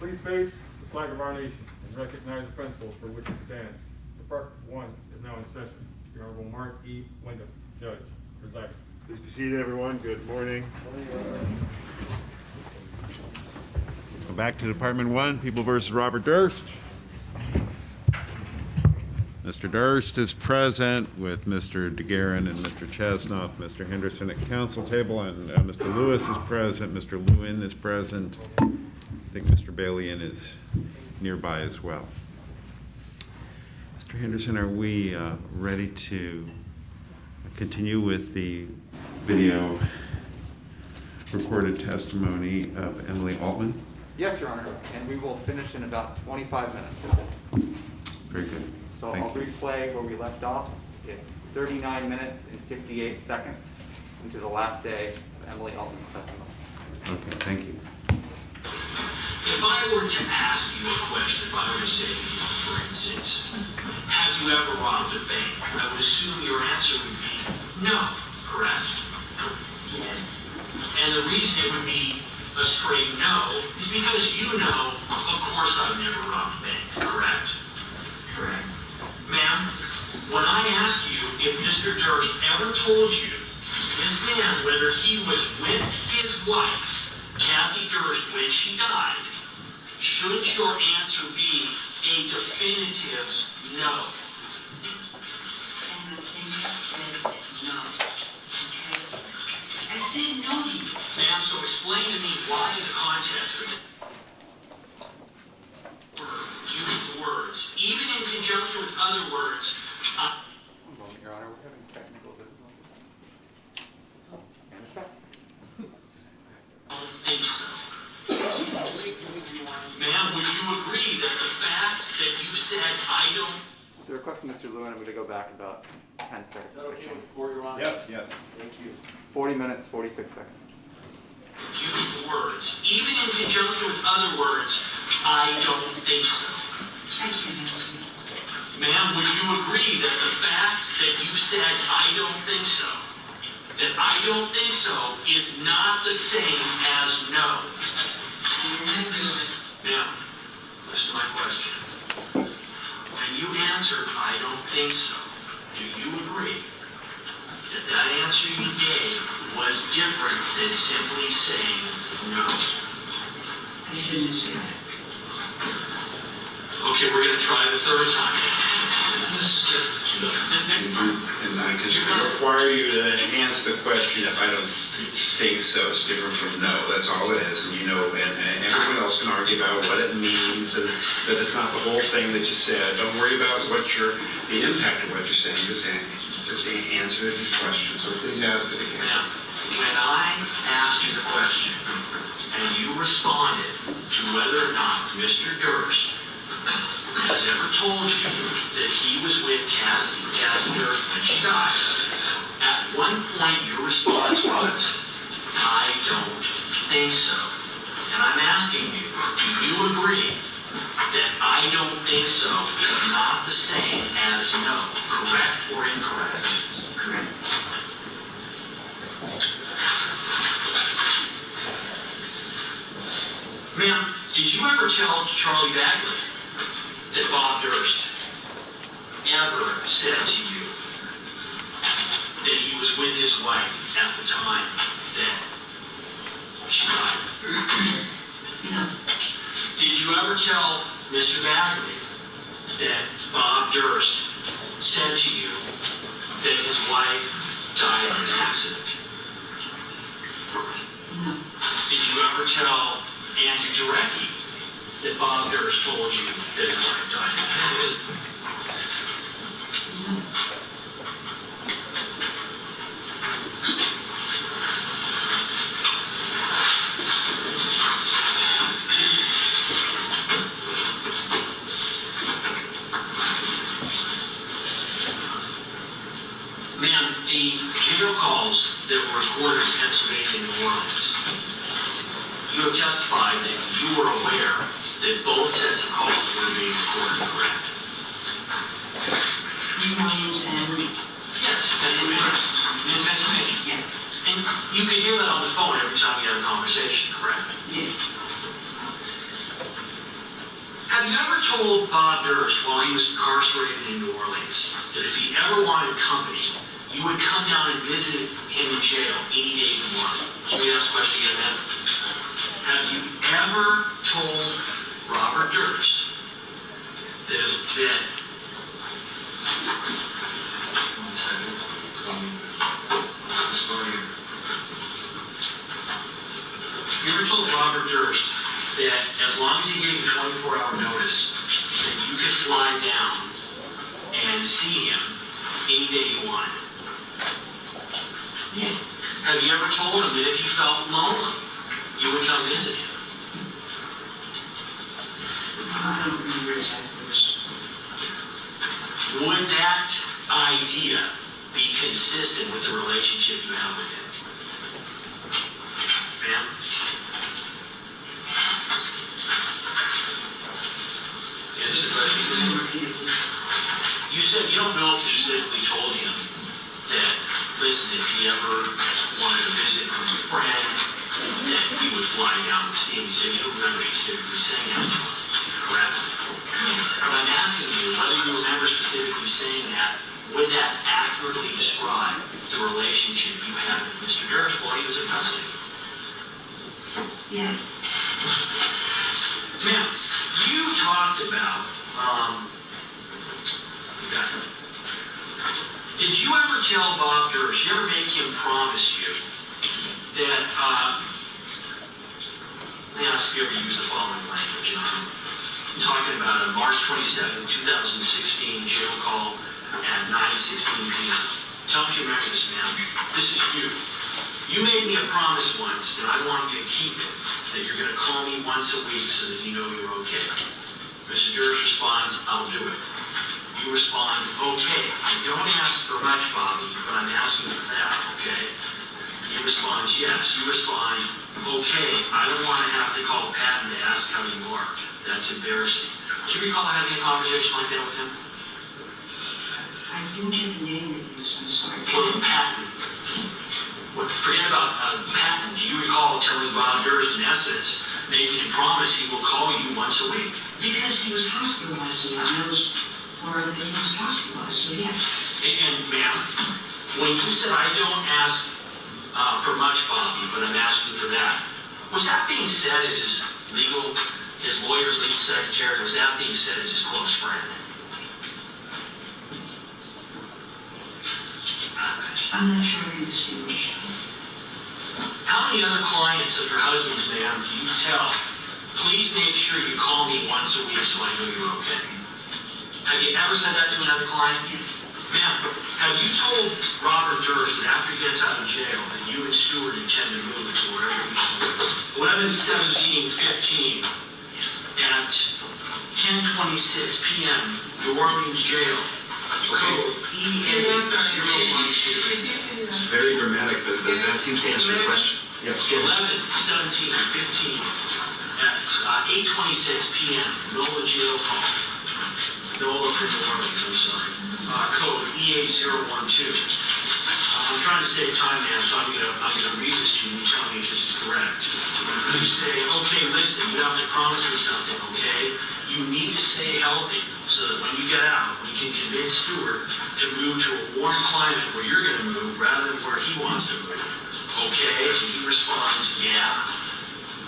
Please face the flag of our nation and recognize the principles for which it stands. Department 1 is now in session. The Honorable Mark E. Lincoln, Judge, presiding. Please be seated, everyone. Good morning. Go back to Department 1, People versus Robert Durst. Mr. Durst is present with Mr. DeGuerin and Mr. Chesnoff, Mr. Henderson at council table, and Mr. Lewis is present, Mr. Lewin is present. I think Mr. Balian is nearby as well. Mr. Henderson, are we ready to continue with the video recorded testimony of Emily Altman? Yes, Your Honor, and we will finish in about 25 minutes. Very good. So I'll replay where we left off. It's 39 minutes and 58 seconds into the last day of Emily Altman's testimony. Okay, thank you. If I were to ask you a question, if I were to say, for instance, have you ever robbed a bank? I would assume your answer would be no, correct? Yes. And the reason it would be a straight no is because you know, of course I've never robbed a bank, correct? Correct. Ma'am, when I asked you if Mr. Durst ever told you, this man, whether he was with his wife, Kathy Durst, when she died, should your answer be a definitive no? And the thing said no. Okay? I said no to you. Ma'am, so explain to me why in the context of it. Use the words, even in conjunction with other words. One moment, Your Honor, we're having technical difficulties. And it's back. I don't think so. Ma'am, would you agree that the fact that you said I don't... At the request of Mr. Lewin, I'm going to go back about 10 seconds. Is that okay with the court, Your Honor? Yes, yes. Thank you. 40 minutes, 46 seconds. Use the words, even in conjunction with other words. I don't think so. I can't answer you. Ma'am, would you agree that the fact that you said I don't think so, that I don't think so is not the same as no? Ma'am, listen to my question. When you answered I don't think so, do you agree that that answer you gave was different than simply saying no? I shouldn't have said that. Okay, we're going to try the third time. And I can require you to answer the question if I don't think so. It's different from no. That's all it is. And you know, and everyone else can argue about what it means and that it's not the whole thing that you said. Don't worry about the impact of what you're saying. Just answer this question. So please ask it again. Now, when I asked you the question and you responded to whether or not Mr. Durst has ever told you that he was with Kathy Durst when she died, at one point your response was, I don't think so. And I'm asking you, do you agree that I don't think so is not the same as no, correct or incorrect? Correct. Ma'am, did you ever tell Charlie Bagley that Bob Durst ever said to you that he was with his wife at the time that she died? No. Did you ever tell Mr. Bagley that Bob Durst said to you that his wife died in an accident? No. Did you ever tell Andrew Jarecki that Bob Durst told you that his wife died in an accident? No. Ma'am, the video calls that were recorded in Pennsylvania and New Orleans, you have testified that you were aware that both sets of calls were being recorded, correct? New Orleans and... Yes, Pennsylvania. In Pennsylvania. Yes. And you could hear that on the phone every time you had a conversation, correct? Yes. Have you ever told Bob Durst while he was incarcerated in New Orleans that if he ever wanted company, you would come down and visit him in jail any day you wanted? So we ask the question again, man. Have you ever told Robert Durst that one second. You ever told Robert Durst that as long as he gave you 24-hour notice, that you could fly down and see him any day you wanted? Yes. Have you ever told him that if you felt lonely, you would come visit him? I don't remember exactly this. Would that idea be consistent with the relationship you have with him? Ma'am? Answer the question. You said you don't know if you specifically told him that, listen, if he ever wanted a visit from a friend, that he would fly down and see him. You said you don't remember specifically saying that to him, correct? But I'm asking you, whether you remember specifically saying that, would that accurately describe the relationship you had with Mr. Durst while he was in custody? Yes. Ma'am, you talked about, did you ever tell Bob Durst, you ever make him promise you that, let me ask if you ever use the following language. I'm talking about a March 27, 2016 jail call at 9:16 p.m. Tell me if you remember this, ma'am. This is you. You made me a promise once, and I want you to keep it, that you're going to call me once a week so that you know you're okay. Mr. Durst responds, I'll do it. You respond, okay. I don't ask for much, Bobby, but I'm asking for that, okay? He responds, yes. You respond, okay. I don't want to have to call Patton to ask how you are. That's embarrassing. Do you recall having a conversation like that with him? I didn't have the name that you used, I'm sorry. Well, Patton. Forget about Patton. Do you recall telling Bob Durst, in essence, making him promise he will call you once a week? Because he was hospitalized, and I was worried that he was hospitalized, so yes. And ma'am, when you said I don't ask for much, Bobby, but I'm asking for that, was that being said as his lawyer's legal secretary, or was that being said as his close friend? I'm not sure I can distinguish. How many other clients of your husband's, ma'am, do you tell, please make sure you call me once a week so I know you're okay? Have you ever said that to another client? Ma'am, have you told Robert Durst that after he gets out of jail that you and Stewart intend to move to wherever you live? 11/17/15 at 10:26 p.m. New Orleans jail. Code EA012. Very dramatic, but that seems to answer the question. Yes. 11/17/15 at 8:26 p.m. NOLA jail call. NOLA for New Orleans, I'm sorry. Code EA012. I'm trying to save time, ma'am, so I'm gonna read this to you and tell me if this is correct. You say, okay, listen, you have to promise me something, okay? You need to stay healthy so that when you get out, we can convince Stewart to move to a warm climate where you're going to move rather than where he wants to move. Okay? And he responds, yeah.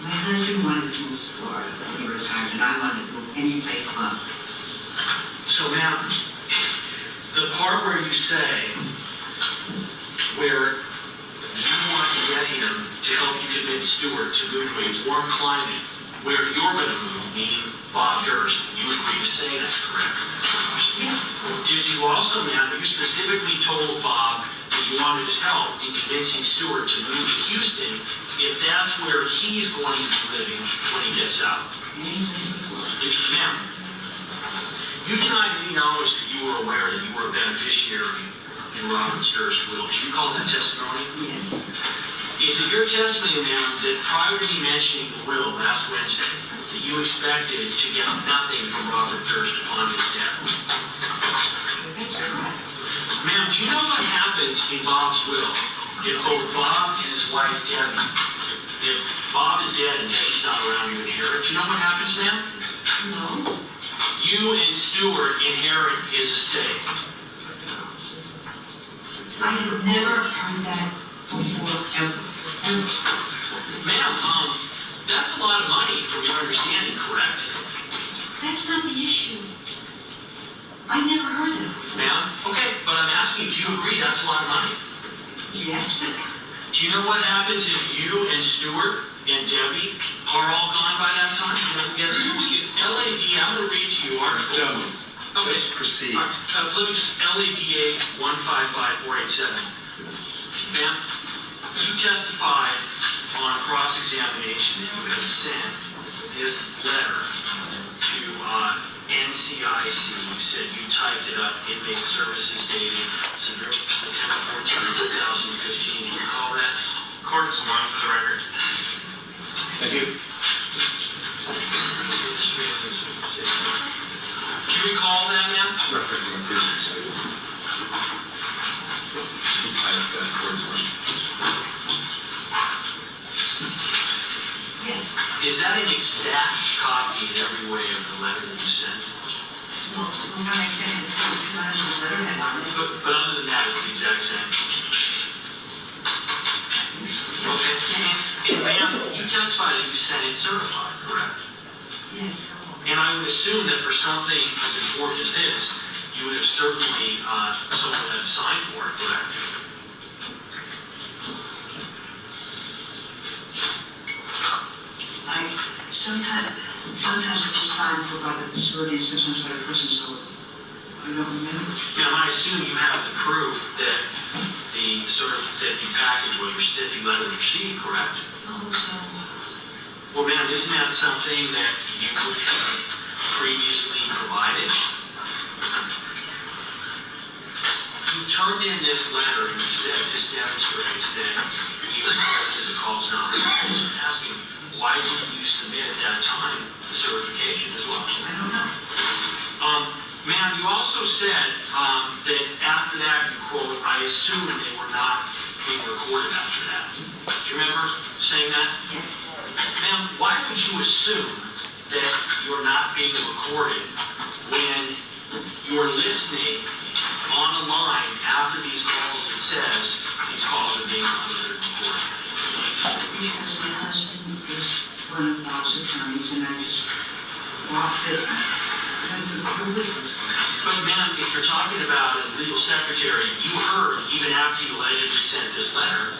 My husband wanted to move to Florida when he retired, and I wanted to move any place above. So, ma'am, the part where you say, where you want to get him to help you convince Stewart to move to a warm climate where you're going to move, meaning Bob Durst, you agree to say that's correct? Yes. Did you also, ma'am, you specifically told Bob that you wanted his help in convincing Stewart to move to Houston if that's where he's going to be living when he gets out? Any place in Florida. Ma'am, you denied any knowledge that you were aware that you were a beneficiary in Robert Durst's will. Did you recall that testimony? Yes. Is it your testimony, ma'am, that prior to me mentioning the will last Wednesday, that you expected to get nothing from Robert Durst upon his death? That's correct. Ma'am, do you know what happens in Bob's will if both Bob and his wife Debbie, if Bob is dead and Debbie's not around, you inherit? Do you know what happens, ma'am? No. you and Stewart inherit his estate? I have never heard that before, ever. Ma'am, that's a lot of money from your understanding, correct? That's not the issue. I never heard that. Ma'am, okay, but I'm asking you, do you agree that's a lot of money? Yes, but Do you know what happens if you and Stewart and Debbie are all gone by that time? Yes, LAD, I'm going to read to you articles. Gentlemen, Okay. just proceed. All right, let me just, LADA 155487. Ma'am, you testified on cross-examination that you had sent this letter to NCIC. You said you typed it up, Inmate Services dated September 14, 2015. Do you recall that? Court is one for the record. Thank you. Do you recall that, ma'am? Referencing previous. I've got courts one. yes. Is that an exact copy in every way of the letter that you sent? Well, when I sent it to my letterhead on it. But other than that, it's the exact same. Okay. And ma'am, you testified that you sent it certified, correct? Yes. And I would assume that for something as important as this, you would have certainly, someone had signed for it, correct? Sometimes it was signed for by the facility, sometimes by a person, so I don't remember. Now, I assume you have the proof that the package was, that the letter was received, correct? Oh, so, Well, ma'am, isn't that something that you could have previously provided? You turned in this letter and you said this demonstrates that even the president calls not. I'm asking, why didn't you submit at that time the certification as well? I don't know. Ma'am, you also said that after that, you quote, I assume they were not being recorded after that. Do you remember saying that? Yes. Ma'am, why would you assume that you're not being recorded when you're listening on a line after these calls that says these calls are being monitored and recorded? Because my husband is one of those attorneys, and I just walked it into the privileges. But ma'am, if you're talking about a legal secretary, you heard, even after you allegedly sent this letter,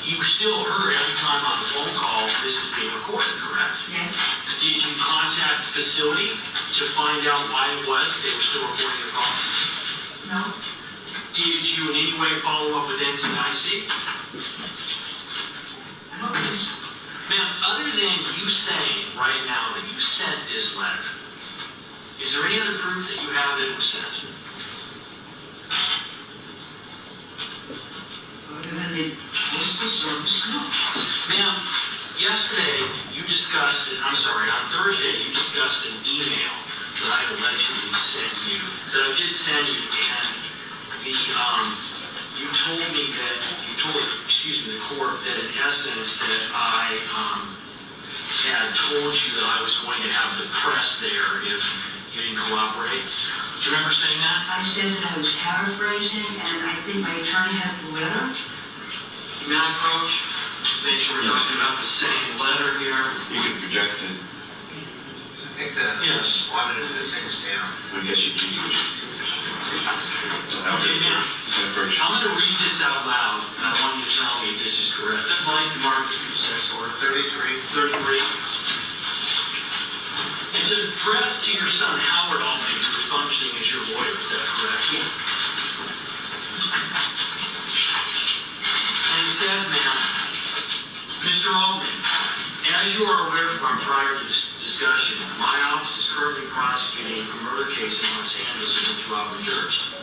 you still heard every time on the phone call this was being recorded, correct? Yes. Did you contact the facility to find out why it was that they were still recording the calls? No. Did you in any way follow up with NCIC? I don't think so. Ma'am, other than you saying right now that you sent this letter, is there any other proof that you have that it was sent? Other than the postal service, no. Ma'am, yesterday you discussed, on Thursday you discussed an email that I allegedly sent you, that I did send you, and you told me that, the court, that in essence that I had told you that I was going to have the press there if you didn't cooperate. Do you remember saying that? I said that I was paraphrasing, and I think my attorney has the letter. May I approach? Make sure we're talking about the same letter here. You can project it. I think that Yes. wanted to do this thing down. I guess you can. Okay, now, I'm going to read this out loud, and I want you to tell me if this is correct. That's blank mark, sex order 33. It's addressed to your son, Howard Altman, who is functioning as your lawyer. Is that correct? Yeah. And it says, ma'am, Mr. Altman, as you are aware from our prior discussion, my office is currently prosecuting a murder case in Los Angeles against Robert Durst.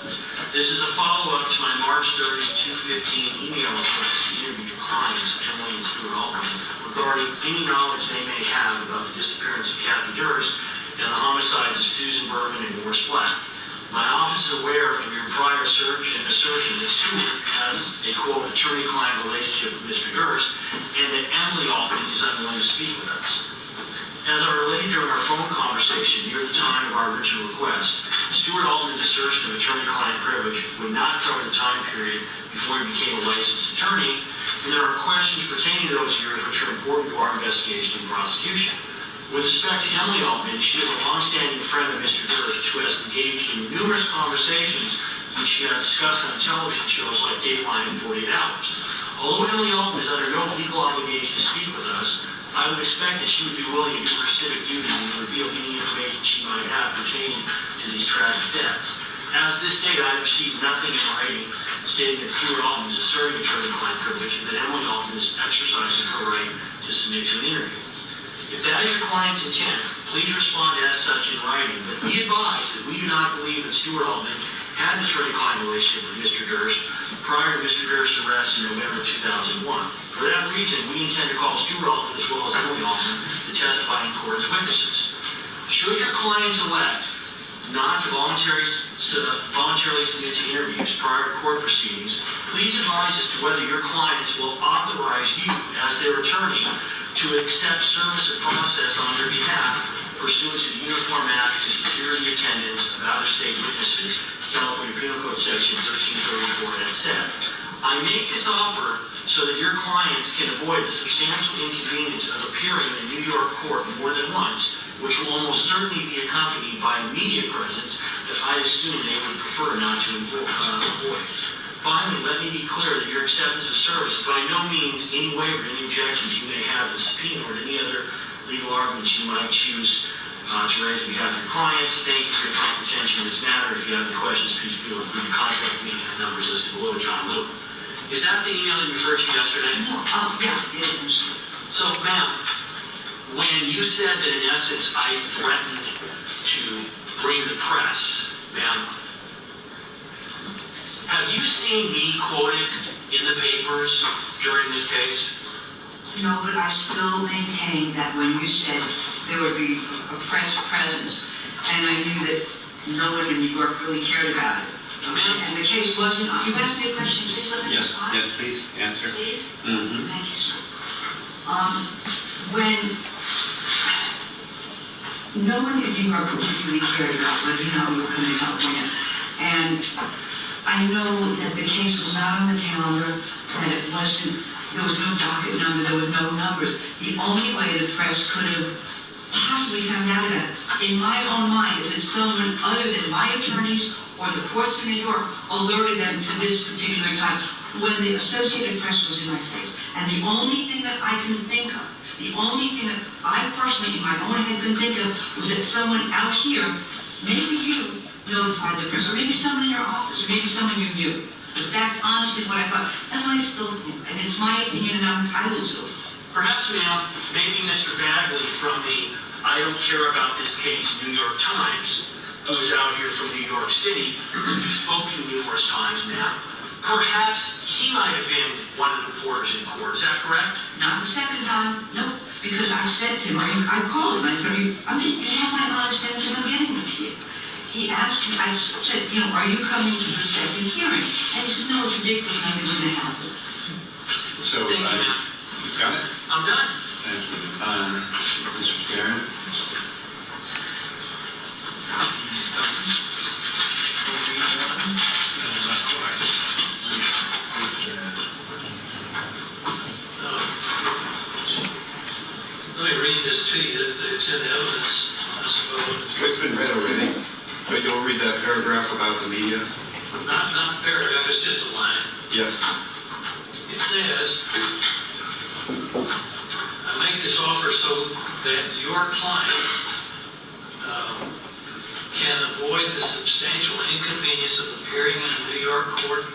This is a follow-up to my March 30, 2015 email request to interview your clients, Emily and Stuart Altman, regarding any knowledge they may have about the disappearance of Kathy Durst and the homicides of Susan Berman and Morris Black. My office is aware of your prior assertion that Stewart has a, quote, attorney-client relationship with Mr. Durst, and that Emily Altman is unwilling to speak with us. As I related during our phone conversation near the time of our original request, Stuart Altman's assertion of attorney-client privilege would not cover the time period before he became a licensed attorney, and there are questions pertaining to those years which are important to our investigation and prosecution. With respect to Emily Altman, she is a longstanding friend of Mr. Durst who has engaged in numerous conversations which she has discussed on television shows like Dateline and 48 Hours. Although Emily Altman is under no legal obligation to speak with us, I would expect that she would be willing to do her civic duty and reveal any information she might have pertaining to these tragic deaths. As of this date, I have received nothing in writing stating that Stuart Altman is asserting attorney-client privilege and that Emily Altman is exercising her right to submit to an interview. If that is your client's intent, please respond as such in writing, but be advised that we do not believe that Stuart Altman had an attorney-client relationship with Mr. Durst prior to Mr. Durst's arrest in November 2001. For that reason, we intend to call Stuart Altman as well as Emily Altman to testify in court as witnesses. Should your clients elect not to voluntarily submit to interviews prior to court proceedings, please advise as to whether your clients will authorize you as their attorney to accept service or process on their behalf pursuant to the Uniform Act to secure the attendance of out-of-state witnesses, California Penal Code Section 1334 et seq. I make this offer so that your clients can avoid the substantial inconvenience of appearing in a New York court more than once, which will almost certainly be accompanied by a media presence that I assume they would prefer not to avoid. Finally, let me be clear that your acceptance of service is by no means any waiver, any objections you may have to subpoena or any other legal arguments you might choose to raise on behalf of your clients. Thank you for your prompt attention in this matter. If you have any questions, please feel free to contact me at the numbers listed below, John Luke. Is that the email that you referred to yesterday? Yeah, it is. So, ma'am, when you said that in essence I threatened to bring the press, ma'am, have you seen me quoted in the papers during this case? No, but I still maintain that when you said there would be a press presence, and I knew that no one in New York really cared about it. And the case wasn't, you asked me a question, please let me respond. Yes, please, answer. Please? Mm-hmm. Thank you, sir. When no one in New York particularly cared about whether or not we were coming to California, and I know that the case was not on the calendar, that it wasn't, there was no docket number, there were no numbers. The only way the press could have possibly found out about it, in my own mind, is that someone other than my attorneys or the courts in New York alerted them to this particular time when the Associated Press was in my face. And the only thing that I can think of, the only thing that I personally in my own head can think of was that someone out here, maybe you, notified the press, or maybe someone in your office, or maybe someone you knew. But that's honestly what I thought, and I still think, and it's my opinion and I'm entitled to it. Perhaps, ma'am, maybe Mr. Bagley from the I Don't Care About This Case New York Times, who is out here from New York City, who's spoken numerous times, ma'am. Perhaps he might have been one of the reporters in court. Is that correct? Not the second time, no, because I said to him, I called him, I said, you have my honest answers, I'm getting them to you. He asked me, I said, are you coming to the second hearing? And he said, no, it's ridiculous, nothing's going to happen. So, Thank you, ma'am. got it? I'm done. Thank you. Mr. DeGuerin? Let me read this to you. It's in evidence, I suppose. It's been read already, but you'll read that paragraph about the media? Not the paragraph, it's just a line. Yes. It says, I make this offer so that your client can avoid the substantial inconvenience of appearing in a New York court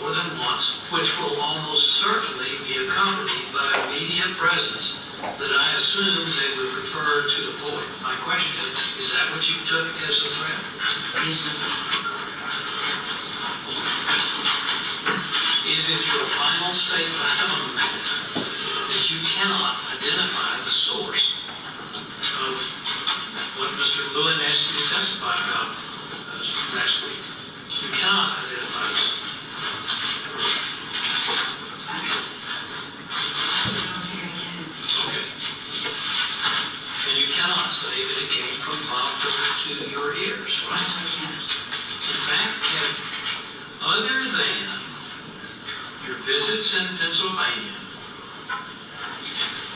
more than once, which will almost certainly be accompanied by a media presence that I assume they would refer to avoid. My question is that what you took as a threat? Yes, sir. Is it your final statement that you cannot identify the source of what Mr. Lewin asked you to testify about next week? You cannot identify the source. Okay. And you cannot say that it came from Bob Durst. to your ears, right? In fact, other than your visits in Pennsylvania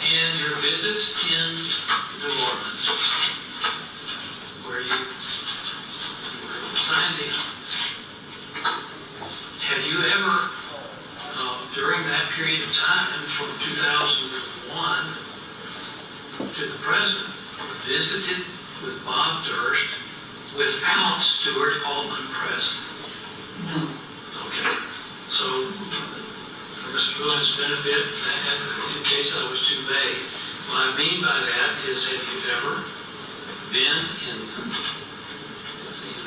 and your visits in New Orleans, where you were signed in, have you ever, during that period of time, from 2001 to the present, visited with Bob Durst without Stuart Altman present? No. Okay. So, for Mr. Lewin's benefit, in case I was too vague, what I mean by that is, have you ever been in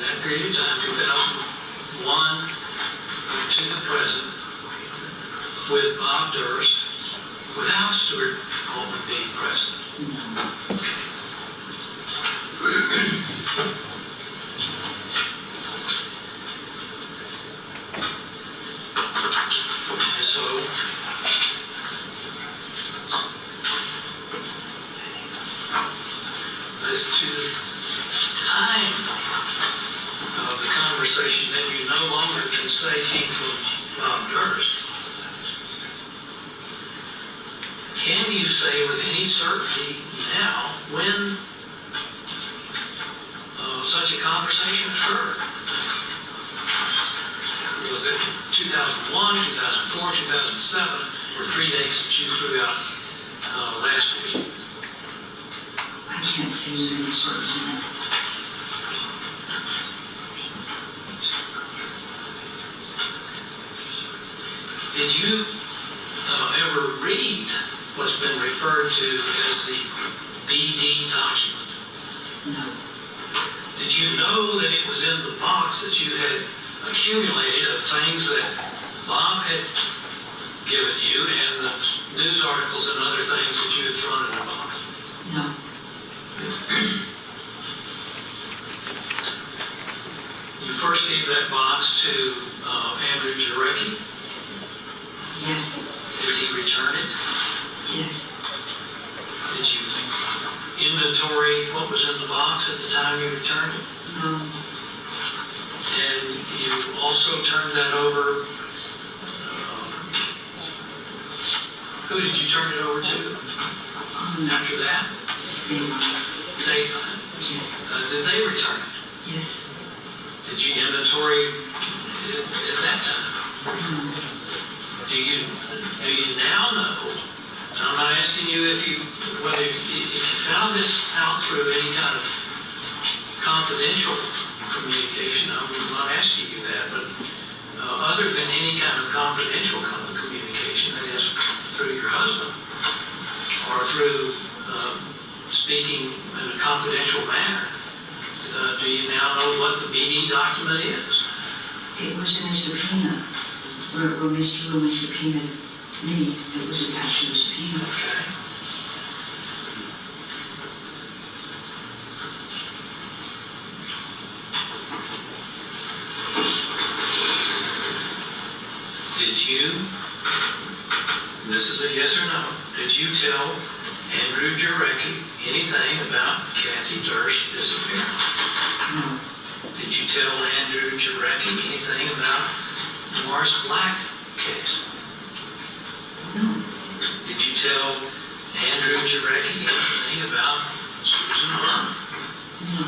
that period of time, 2001 to the present, with Bob Durst without Stuart Altman being present? Okay. And so, as to the time of the conversation that you no longer can say came from Bob Durst, can you say with any certainty now when such a conversation occurred? Was it 2001, 2004, 2007, or 3 dates that you threw out last week? I can't say with any certainty. Did you ever read what's been referred to as the BD document? No. Did you know that it was in the box that you had accumulated of things that Bob had given you and the news articles and other things that you had thrown in the box? No. You first gave that box to Andrew Jarecki. Yes. Did he return it? Yes. Did you inventory what was in the box at the time you returned it? No. And you also turned that over, who did you turn it over to after that? They, did they return it? Yes. Did you inventory it at that time? Do you now know? And I'm not asking you if you found this out through any kind of confidential communication. I'm not asking you that, but other than any kind of confidential communication, that is through your husband or through speaking in a confidential manner, do you now know what the BD document is? It was in a subpoena, where Mr. Lewin subpoenaed me. It was attached to the subpoena. Okay. Did you, this is a yes or no, did you tell Andrew Jarecki anything about Kathy Durst's disappearance? No. Did you tell Andrew Jarecki anything about Morris Black case? No. Did you tell Andrew Jarecki anything about Susan Berman? No.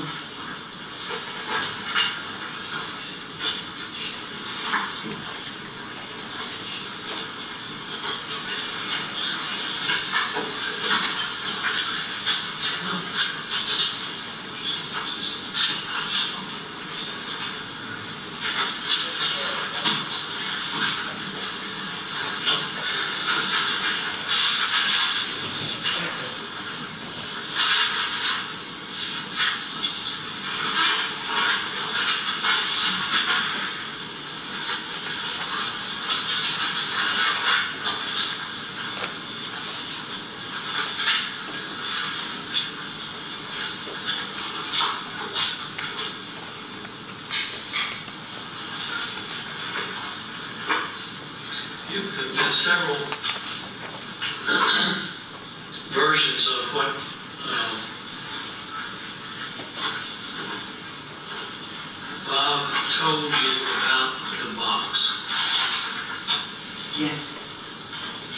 There've been several versions of what told you about the box? Yes.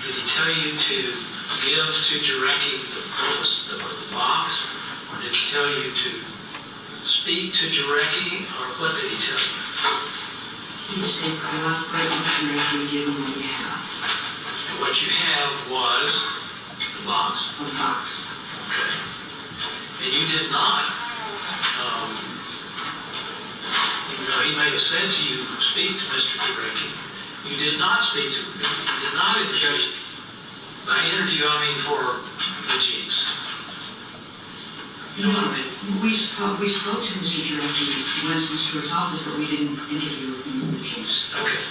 Did he tell you to give to Jarecki the box? Or did he tell you to speak to Jarecki? Or what did he tell you? He said, cooperate with Jarecki and give him what you have. And what you have was the box. A box. Okay. And you did not, even though he may have said to you, speak to Mr. Jarecki, you did not speak to him. You did not judge. By interview, I mean for the chiefs. You know what I mean? We spoke to Mr. Jarecki once in Stuart's office, but we didn't interview with him in the chiefs. Okay.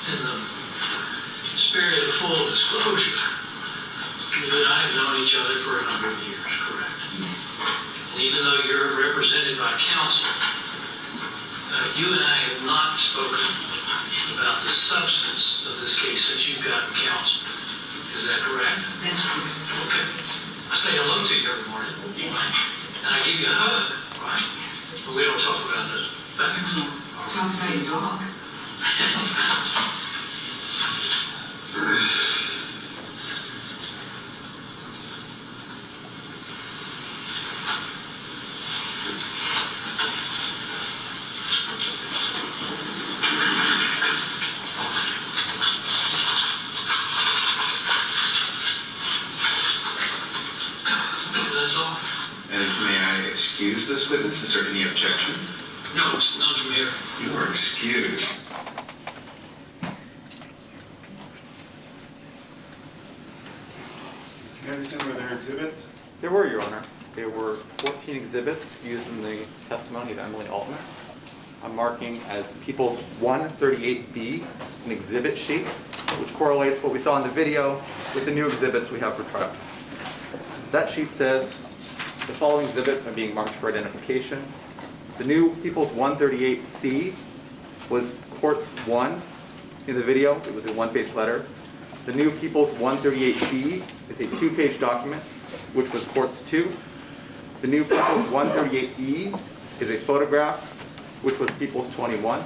In the spirit of full disclosure, you and I have known each other for a number of years, correct? And even though you're represented by counsel, you and I have not spoken about the substance of this case since you've gotten counsel. Is that correct? That's good. Okay. I say hello to you every morning, and I give you a hug, right? But we don't talk about the facts. Talk about your dog. That's all? And may I excuse this witness? Is there any objection? No, it's none from here. You are excused. Mr. Henderson, were there exhibits? There were, Your Honor. There were 14 exhibits used in the testimony of Emily Altman. I'm marking as People's 138B, an exhibit sheet, which correlates what we saw in the video with the new exhibits we have for trial. That sheet says the following exhibits are being marked for identification. The new People's 138C was Courts 1 in the video. It was a one-page letter. The new People's 138B is a 2-page document, which was Courts 2. The new People's 138E is a photograph, which was People's 21.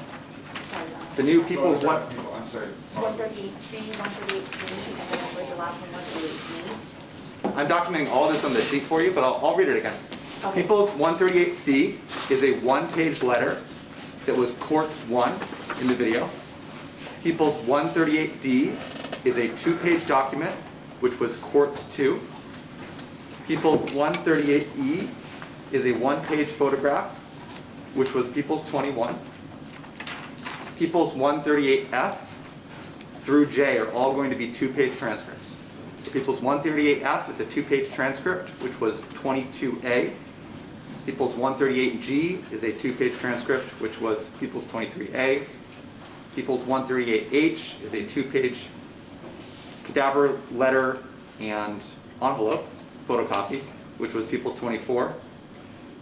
The new People's one. I'm sorry. 138C, 138C, and then over the last one, 138B. I'm documenting all this on the sheet for you, but I'll read it again. Okay. People's 138C is a one-page letter that was Courts 1 in the video. People's 138D is a 2-page document, which was Courts 2. People's 138E is a one-page photograph, which was People's 21. People's 138F through J are all going to be 2-page transcripts. So People's 138F is a 2-page transcript, which was 22A. People's 138G is a 2-page transcript, which was People's 23A. People's 138H is a 2-page cadaver letter and envelope photocopy, which was People's 24.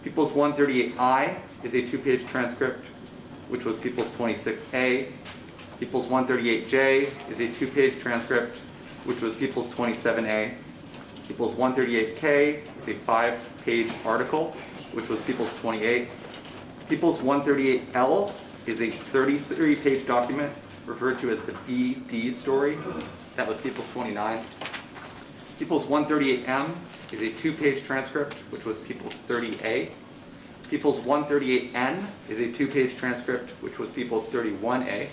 People's 138I is a 2-page transcript, which was People's 26A. People's 138J is a 2-page transcript, which was People's 27A. People's 138K is a 5-page article, which was People's 28. People's 138L is a 33-page document referred to as the BD story. That was People's 29. People's 138M is a 2-page transcript, which was People's 30A. People's 138N is a 2-page transcript, which was People's 31A.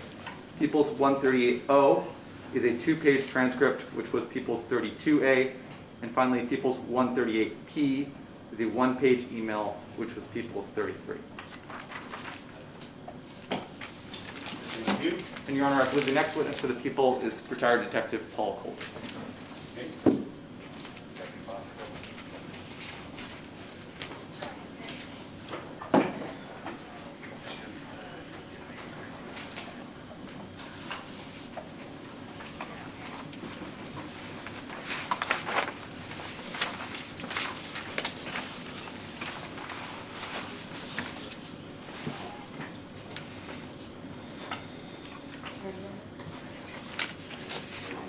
People's 138O is a 2-page transcript, which was People's 32A. And finally, People's 138P is a 1-page email, which was People's 33. Thank you. And Your Honor, I believe the next witness for the people is retired Detective Paul Coulter.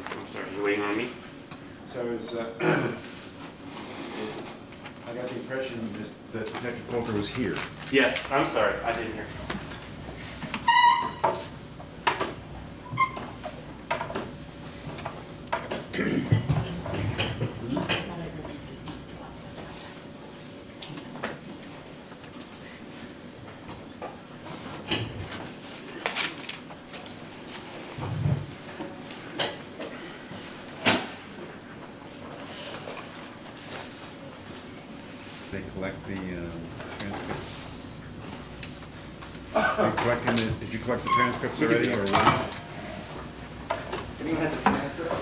I'm sorry, you waiting on me? So is, I got the impression that Detective Coulter was here. Yes, I'm sorry, I didn't hear. They collect the transcripts. Did you collect the transcripts already, or what? Anyone has a transcript?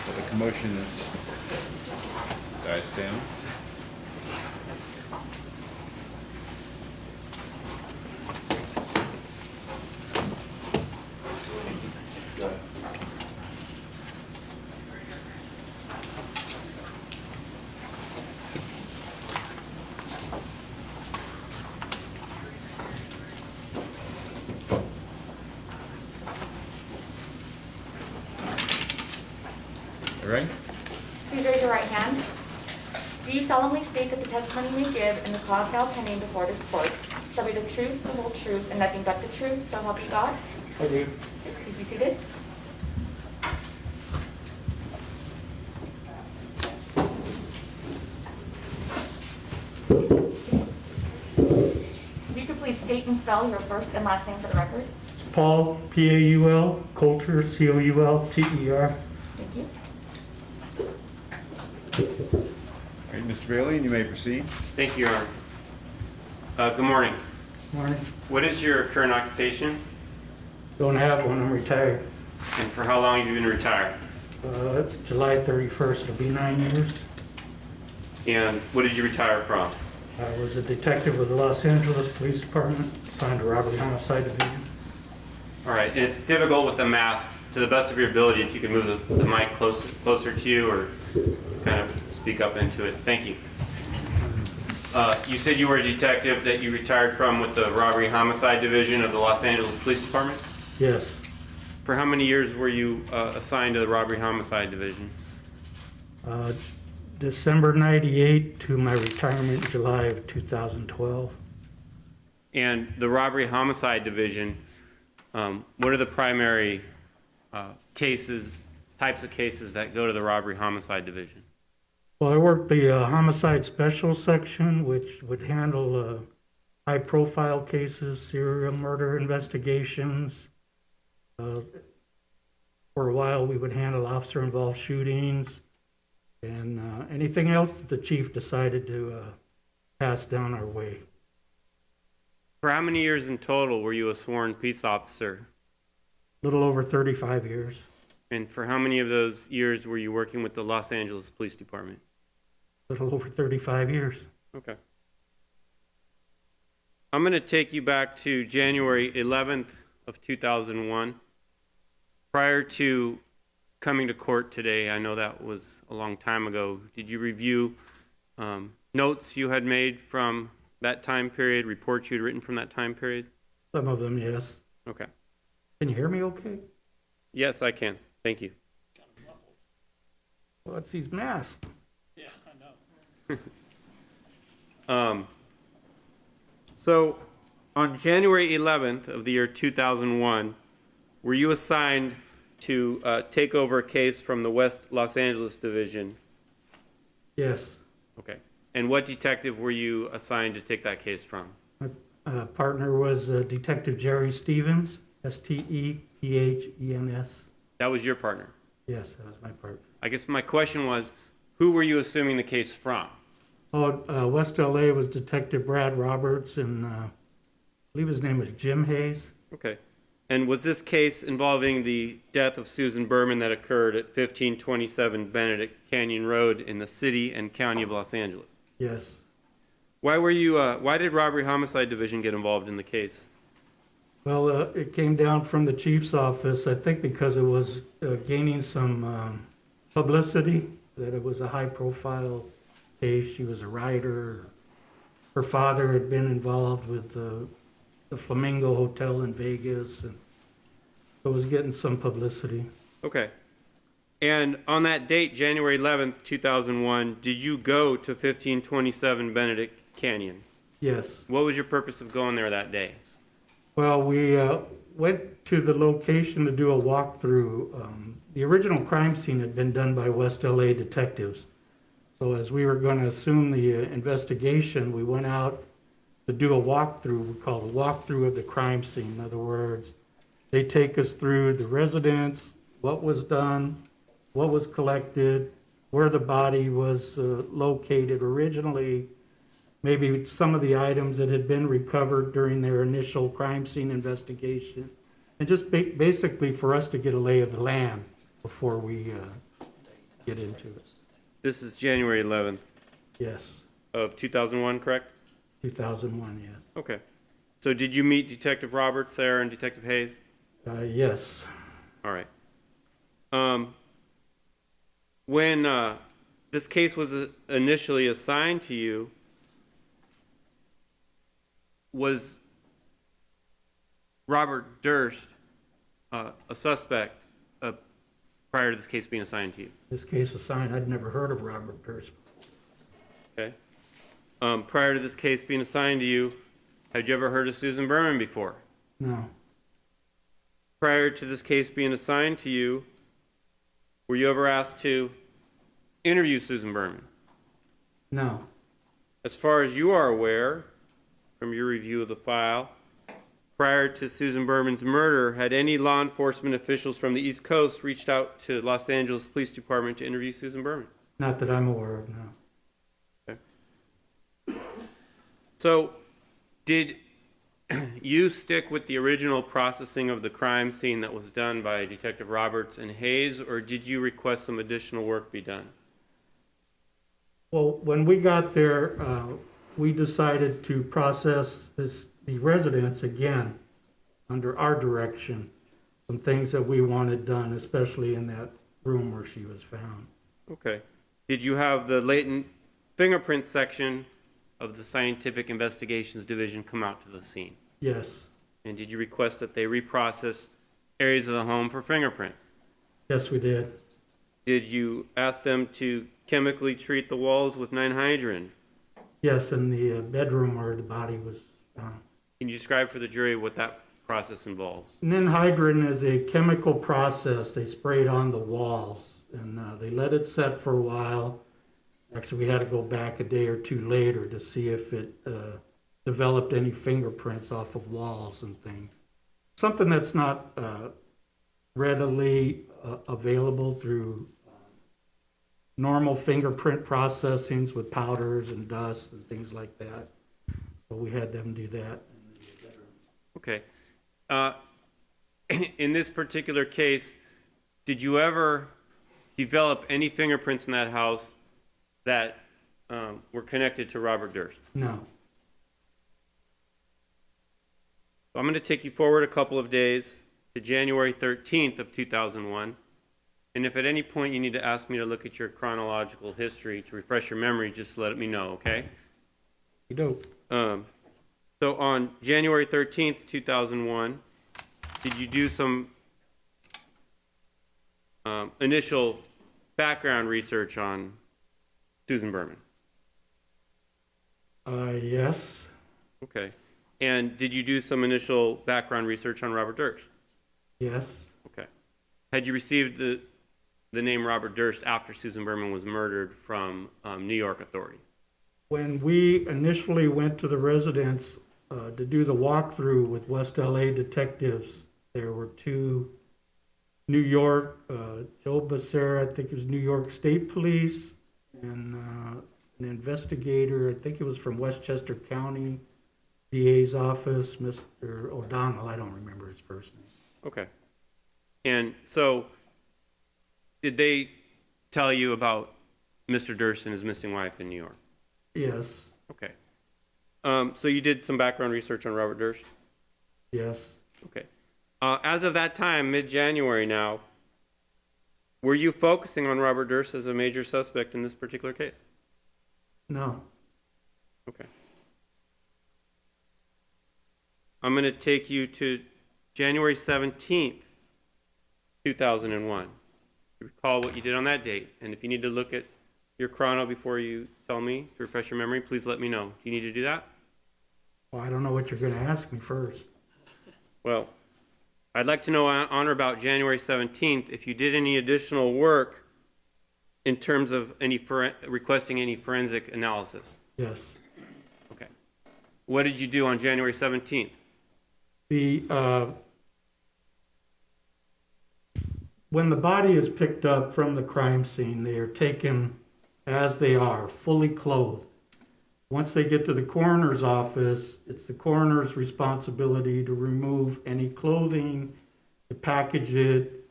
The commotion dies down. All right? Please raise your right hand. Do you solemnly state that the testimony you may give in the cause now pending before this court shall be the truth, the whole truth, and nothing but the truth, so help you God? I do. Please be seated. If you could please state and spell your first and last name for the record. It's Paul, P-A-U-L, Coulter, C-O-U-L-T-E-R. Thank you. All right, Mr. Bailey, and you may proceed. Thank you, Your Honor. Good morning. Morning. What is your current occupation, Don't have one, I'm retired. and for how long have you been retired? It's July 31st, it'll be 9 years. And what did you retire from? I was a detective with the Los Angeles Police Department, assigned to Robbery Homicide Division. All right, and it's difficult with the masks. To the best of your ability, if you could move the mic closer to you or kind of speak up into it. Thank you. You said you were a detective that you retired from with the Robbery Homicide Division of the Los Angeles Police Department. Yes, For how many years were you assigned to the Robbery Homicide Division? December 98 to my retirement in July of 2012. And the Robbery Homicide Division, what are the primary types of cases that go to the Robbery Homicide Division? Well, I worked the homicide special section, which would handle high-profile cases, serial murder investigations. For a while, we would handle officer-involved shootings and anything else that the chief decided to pass down our way. For how many years in total were you a sworn peace officer? A little over 35 years. And for how many of those years were you working with the Los Angeles Police Department? A little over 35 years. Okay. I'm going to take you back to January 11th of 2001. Prior to coming to court today, I know that was a long time ago, did you review notes you had made from that time period, reports you'd written from that time period? Some of them, yes. Okay. Can you hear me okay? Yes, I can. Thank you. Well, it's these masks. Yeah, I know. So, on January 11th of the year 2001, were you assigned to take over a case from the West Los Angeles Division? Yes. Okay. And what detective were you assigned to take that case from? My partner was Detective Jerry Stevens, Stephephens. That was your partner. Yes, that was my partner. I guess my question was, who were you assuming the case from? West LA was Detective Brad Roberts, and I believe his name was Jim Hayes. Okay. And was this case involving the death of Susan Berman that occurred at 1527 Benedict Canyon Road in the city and county of Los Angeles? Yes. Why did Robbery Homicide Division get involved in the case? Well, it came down from the chief's office, I think because it was gaining some publicity, that it was a high-profile case. She was a writer. Her father had been involved with the Flamingo Hotel in Vegas, and it was getting some publicity. Okay. And on that date, January 11th, 2001, did you go to 1527 Benedict Canyon? Yes. What was your purpose of going there that day? Well, we went to the location to do a walkthrough. The original crime scene had been done by West LA detectives. So as we were going to assume the investigation, we went out to do a walkthrough. We call it a walkthrough of the crime scene. In other words, they take us through the residence, what was done, what was collected, where the body was located originally, maybe some of the items that had been recovered during their initial crime scene investigation, and just basically for us to get a lay of the land before we get into it. This is January 11th Yes, of 2001, correct? 2001, yes. Okay. So did you meet Detective Roberts there and Detective Hayes? Yes. All right. When this case was initially assigned to you, was Robert Durst a suspect prior to this case being assigned to you? This case assigned, I'd never heard of Robert Durst. Okay. Prior to this case being assigned to you, had you ever heard of Susan Berman before? No. Prior to this case being assigned to you, were you ever asked to interview Susan Berman? No. As far as you are aware, from your review of the file, prior to Susan Berman's murder, had any law enforcement officials from the East Coast reached out to Los Angeles Police Department to interview Susan Berman? Not that I'm aware of, no. Okay. So, did you stick with the original processing of the crime scene that was done by Detective Roberts and Hayes, or did you request some additional work be done? Well, when we got there, we decided to process the residence again under our direction, some things that we wanted done, especially in that room where she was found. Okay. Did you have the latent fingerprint section of the Scientific Investigations Division come out to the scene? Yes. And did you request that they reprocess areas of the home for fingerprints? Yes, we did. Did you ask them to chemically treat the walls with 9-hydrin? Yes, in the bedroom where the body was found. Can you describe for the jury what that process involves? Ninhydrin is a chemical process they sprayed on the walls, and they let it set for a while. Actually, we had to go back a day or two later to see if it developed any fingerprints off of walls and things. Something that's not readily available through normal fingerprint processings with powders and dust and things like that. So we had them do that. Okay. In this particular case, did you ever develop any fingerprints in that house that were connected to Robert Durst? No. So I'm going to take you forward a couple of days to January 13th of 2001. And if at any point you need to ask me to look at your chronological history to refresh your memory, just let me know, okay? You don't. So on January 13th, 2001, did you do some initial background research on Susan Berman? Yes, Okay. And did you do some initial background research on Robert Durst? yes. Okay. Had you received the name Robert Durst after Susan Berman was murdered from New York authority? When we initially went to the residence to do the walkthrough with West LA detectives, there were two New York, Joe Becerra, I think it was New York State Police, and an investigator, I think it was from Westchester County DA's office, Mr. O'Donnell, I don't remember his first name. Okay. And so, did they tell you about Mr. Durst and his missing wife in New York? Yes, Okay. So you did some background research on Robert Durst? yes. Okay. As of that time, mid-January now, were you focusing on Robert Durst as a major suspect in this particular case? No, Okay. I'm going to take you to January 17th, 2001. Recall what you did on that date. And if you need to look at your chrono before you tell me to refresh your memory, please let me know. Do you need to do that? well, I don't know what you're gonna ask me first. Well, I'd like to know on or about January 17th if you did any additional work in terms of requesting any forensic analysis. Yes. Okay. What did you do on January 17th? When the body is picked up from the crime scene, they are taken as they are, fully clothed. Once they get to the coroner's office, it's the coroner's responsibility to remove any clothing, to package it,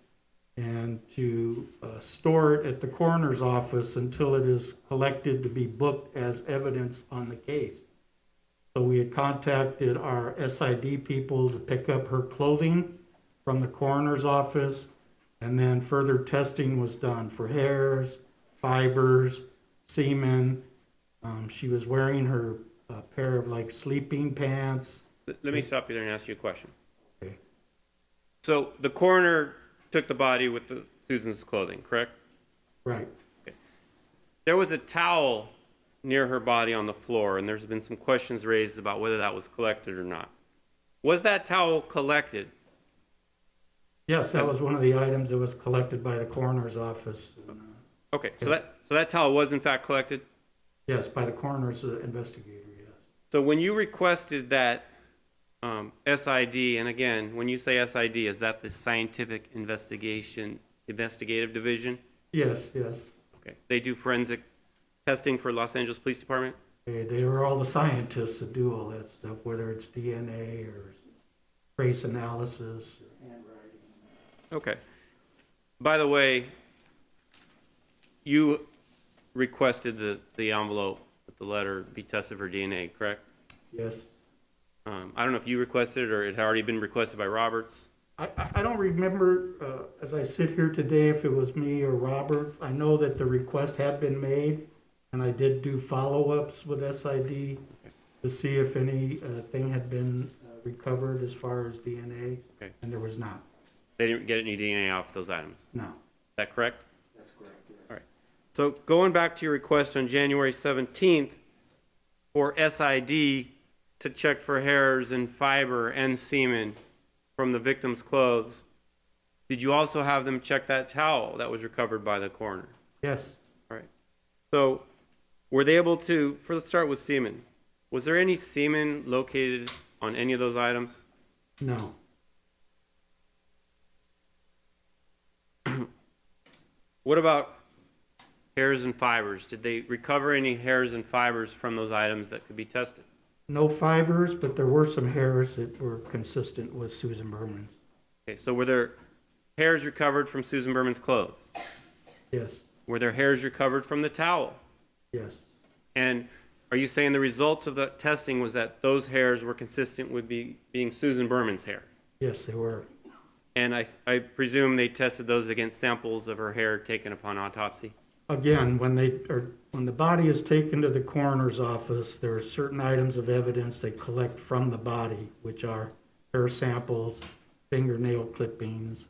and to store it at the coroner's office until it is collected to be booked as evidence on the case. So we had contacted our SID people to pick up her clothing from the coroner's office, and then further testing was done for hairs, fibers, semen. She was wearing her pair of like sleeping pants. Let me stop you there and ask you a question. Okay. So the coroner took the body with Susan's clothing, correct? Right. Okay. There was a towel near her body on the floor, and there's been some questions raised about whether that was collected or not. Was that towel collected? Yes, that was one of the items that was collected by the coroner's office. Okay, so that towel was in fact collected? Yes, by the coroner's investigator, yes. So when you requested that SID, and again, when you say SID, is that the Scientific Investigative Division? Yes, yes. Okay. They do forensic testing for Los Angeles Police Department? They were all the scientists that do all that stuff, whether it's DNA or trace analysis. Okay. By the way, you requested the envelope with the letter be tested for DNA, correct? Yes. I don't know if you requested it or it had already been requested by Roberts. I don't remember, as I sit here today, if it was me or Roberts. I know that the request had been made, and I did do follow-ups with SID to see if anything had been recovered as far as DNA, Okay. and there was not. They didn't get any DNA off those items. No. Is that correct? That's correct. All right. So going back to your request on January 17th for SID to check for hairs and fiber and semen from the victim's clothes, did you also have them check that towel that was recovered by the coroner? Yes. All right. So were they able to, let's start with semen. Was there any semen located on any of those items? No. What about hairs and fibers? Did they recover any hairs and fibers from those items that could be tested? No fibers, but there were some hairs that were consistent with Susan Berman. Okay, so were there hairs recovered from Susan Berman's clothes? Yes. Were there hairs recovered from the towel? Yes. And are you saying the results of the testing was that those hairs were consistent with being Susan Berman's hair? Yes, they were. And I presume they tested those against samples of her hair taken upon autopsy? Again, when the body is taken to the coroner's office, there are certain items of evidence they collect from the body, which are hair samples, fingernail clippings,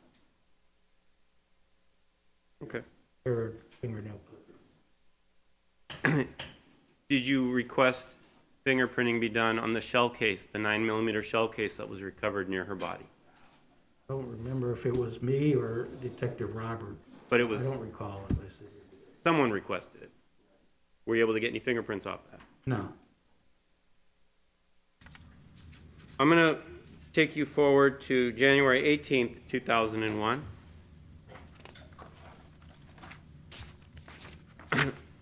Okay. or fingernail clippings. Did you request fingerprinting be done on the shell case, the 9mm shell case that was recovered near her body. I don't remember if it was me or Detective Robert. But it I was, don't recall, as I said. someone requested it. Were you able to get any fingerprints off that? No. I'm going to take you forward to January 18th, 2001.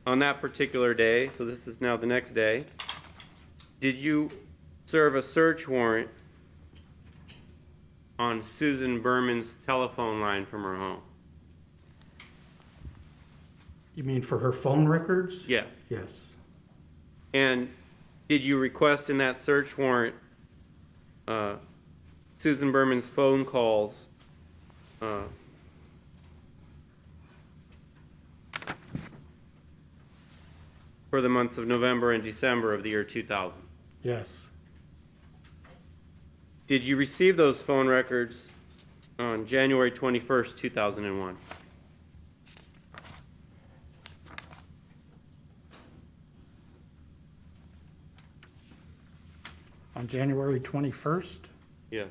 On that particular day, so this is now the next day, did you serve a search warrant on Susan Berman's telephone line from her home? You mean for her phone records? Yes. Yes. And did you request in that search warrant Susan Berman's phone calls for the months of November and December of the year 2000? Yes. Did you receive those phone records on January 21st, 2001? On January 21st? Yes.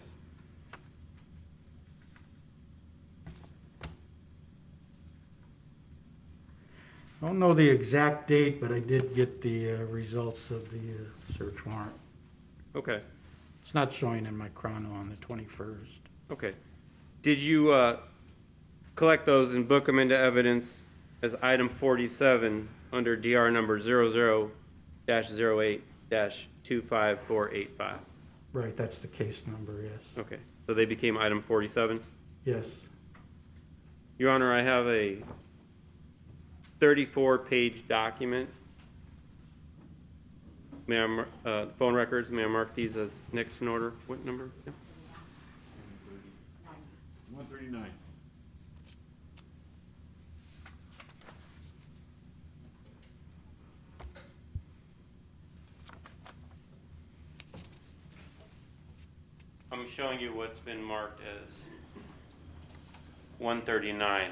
I don't know the exact date, but I did get the results of the search warrant. Okay. It's not showing in my chrono on the 21st. Okay. Did you collect those and book them into evidence as item 47 under DR number 00-08-25485? Right, that's the case number, yes. Okay. So they became item 47? Yes. Your Honor, I have a 34-page document. May I, phone records, may I mark these as next in order? What number? Yeah. 139. I'm showing you what's been marked as 139.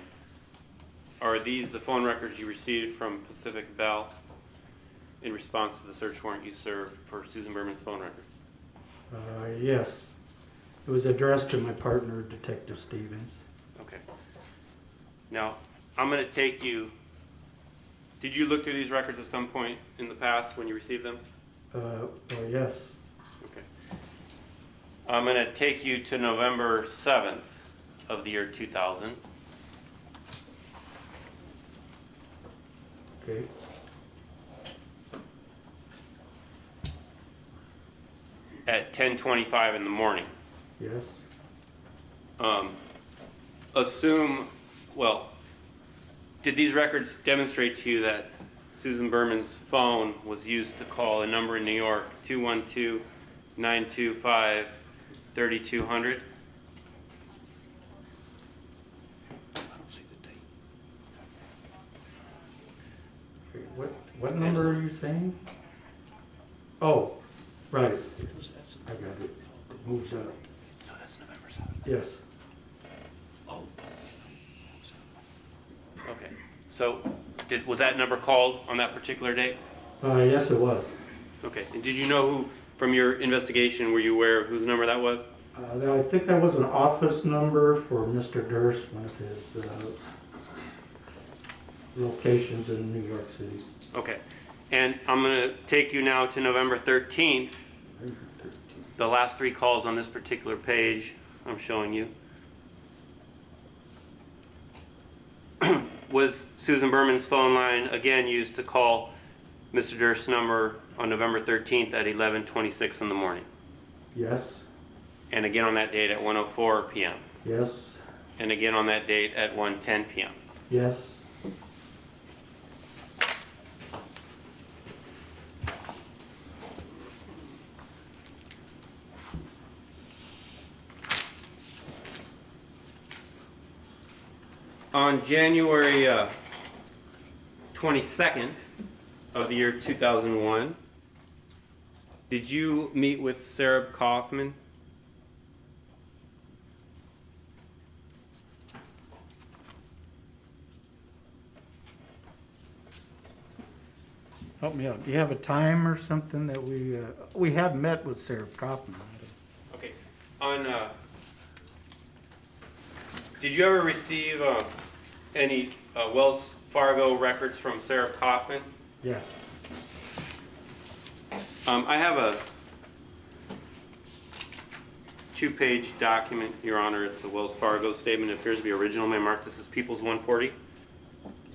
Are these the phone records you received from Pacific Bell in response to the search warrant you served for Susan Berman's phone records? Yes. It was addressed to my partner, Detective Stevens. Okay. Now, I'm going to take you, did you look through these records at some point in the past when you received them? Yes. Okay. I'm going to take you to November 7th of the year 2000. Okay. At 10:25 in the morning. Yes. Did these records demonstrate to you that Susan Berman's phone was used to call a number in New York, 212-925-3200? Okay, what number are you saying? Oh, right. I got it. It moves up. No, that's November 7th. Yes. Okay. So, was that number called on that particular date? Yes, it was. Okay. And did you know who, from your investigation, were you aware of whose number that was? I think that was an office number for Mr. Durst, one of his locations in New York City. Okay. And I'm going to take you now to November 13th. The last three calls on this particular page I'm showing you. Was Susan Berman's phone line again used to call Mr. Durst's number on November 13th at 11:26 in the morning? Yes. And again on that date at 1:04 p.m. Yes. And again on that date at 1:10 p.m. Yes. On January 22nd of the year 2001, did you meet with Sarah Kaufman? help me out. Do you have a time or something that we have met with Sarah Kaufman? Okay. Did you ever receive any Wells Fargo records from Sarah Kaufman? Yes. I have a 2-page document, Your Honor. It's a Wells Fargo statement. It appears to be original. May I mark this as People's 140?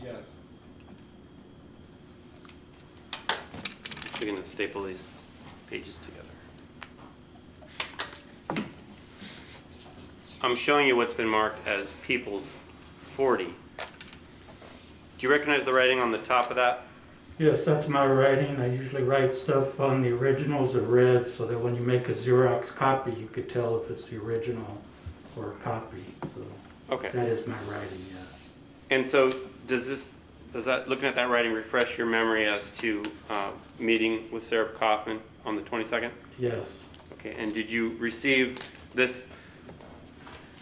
Yes. We're going to staple these pages together. I'm showing you what's been marked as People's 40. Do you recognize the writing on the top of that? Yes, that's my writing. I usually write stuff on the originals in red so that when you make a Xerox copy, you could tell if it's the original or a copy. So Okay. that is my writing, yes. And so does that, looking at that writing, refresh your memory as to meeting with Sarah Kaufman on the 22nd? Yes. Okay, and did you receive this?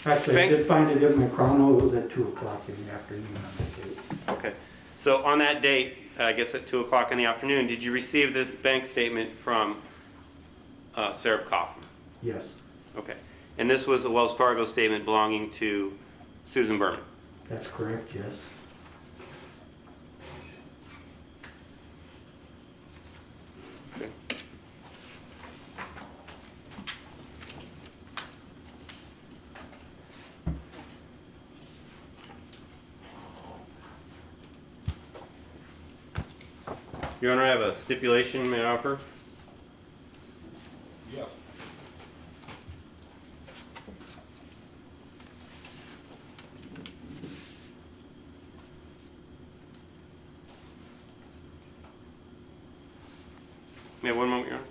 Actually, I Thanks. did find it in my chrono. It was at 2 o'clock in the afternoon on the date. Okay, so on that date, I guess at 2 o'clock in the afternoon, did you receive this bank statement from Sarah Kaufman? Yes, Okay, and this was a Wells Fargo statement belonging to Susan Berman? that's correct, yes. Okay. Your Honor, I have a stipulation, may I offer? Yes. May I have one moment, Your Honor?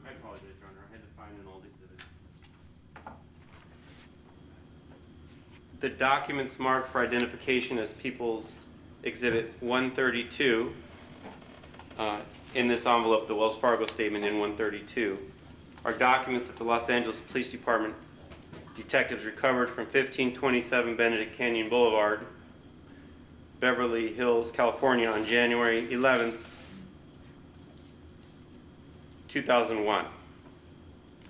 I apologize, Your Honor. I had to find an old exhibit. The documents marked for identification as People's Exhibit 132 in this envelope, the Wells Fargo statement in 132, are documents that the Los Angeles Police Department detectives recovered from 1527 Benedict Canyon Boulevard, Beverly Hills, California on January 11th, 2001.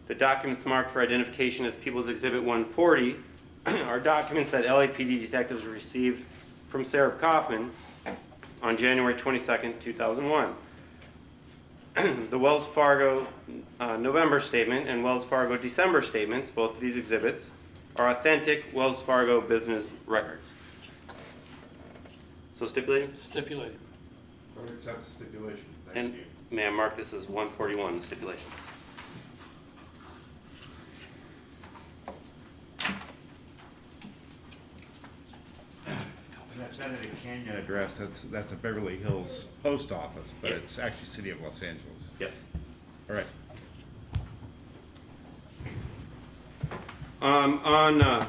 The documents marked for identification as People's Exhibit 140 are documents that LAPD detectives received from Sarah Kaufman on January 22nd, 2001. The Wells Fargo November statement and Wells Fargo December statements, both of these exhibits, are authentic Wells Fargo business records. So stipulated? Stipulated. I would accept the stipulation. And may I mark this as 141, the stipulation? That at a Canyon address, that's a Beverly Hills post office, but Yeah. it's actually City of Los Angeles. Yes. All right. On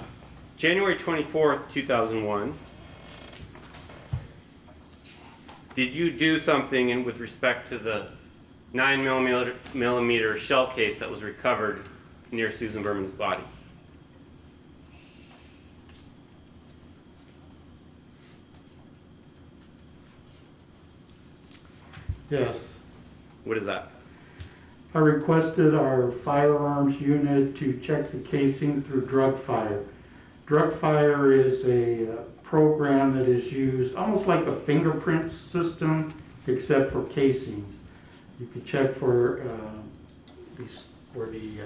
January 24th, 2001, did you do something with respect to the 9mm shell case that was recovered near Susan Berman's body? Yes. What is that? I requested our firearms unit to check the casing through drug fire. Drug fire is a program that is used almost like a fingerprint system, except for casings. You can check for where the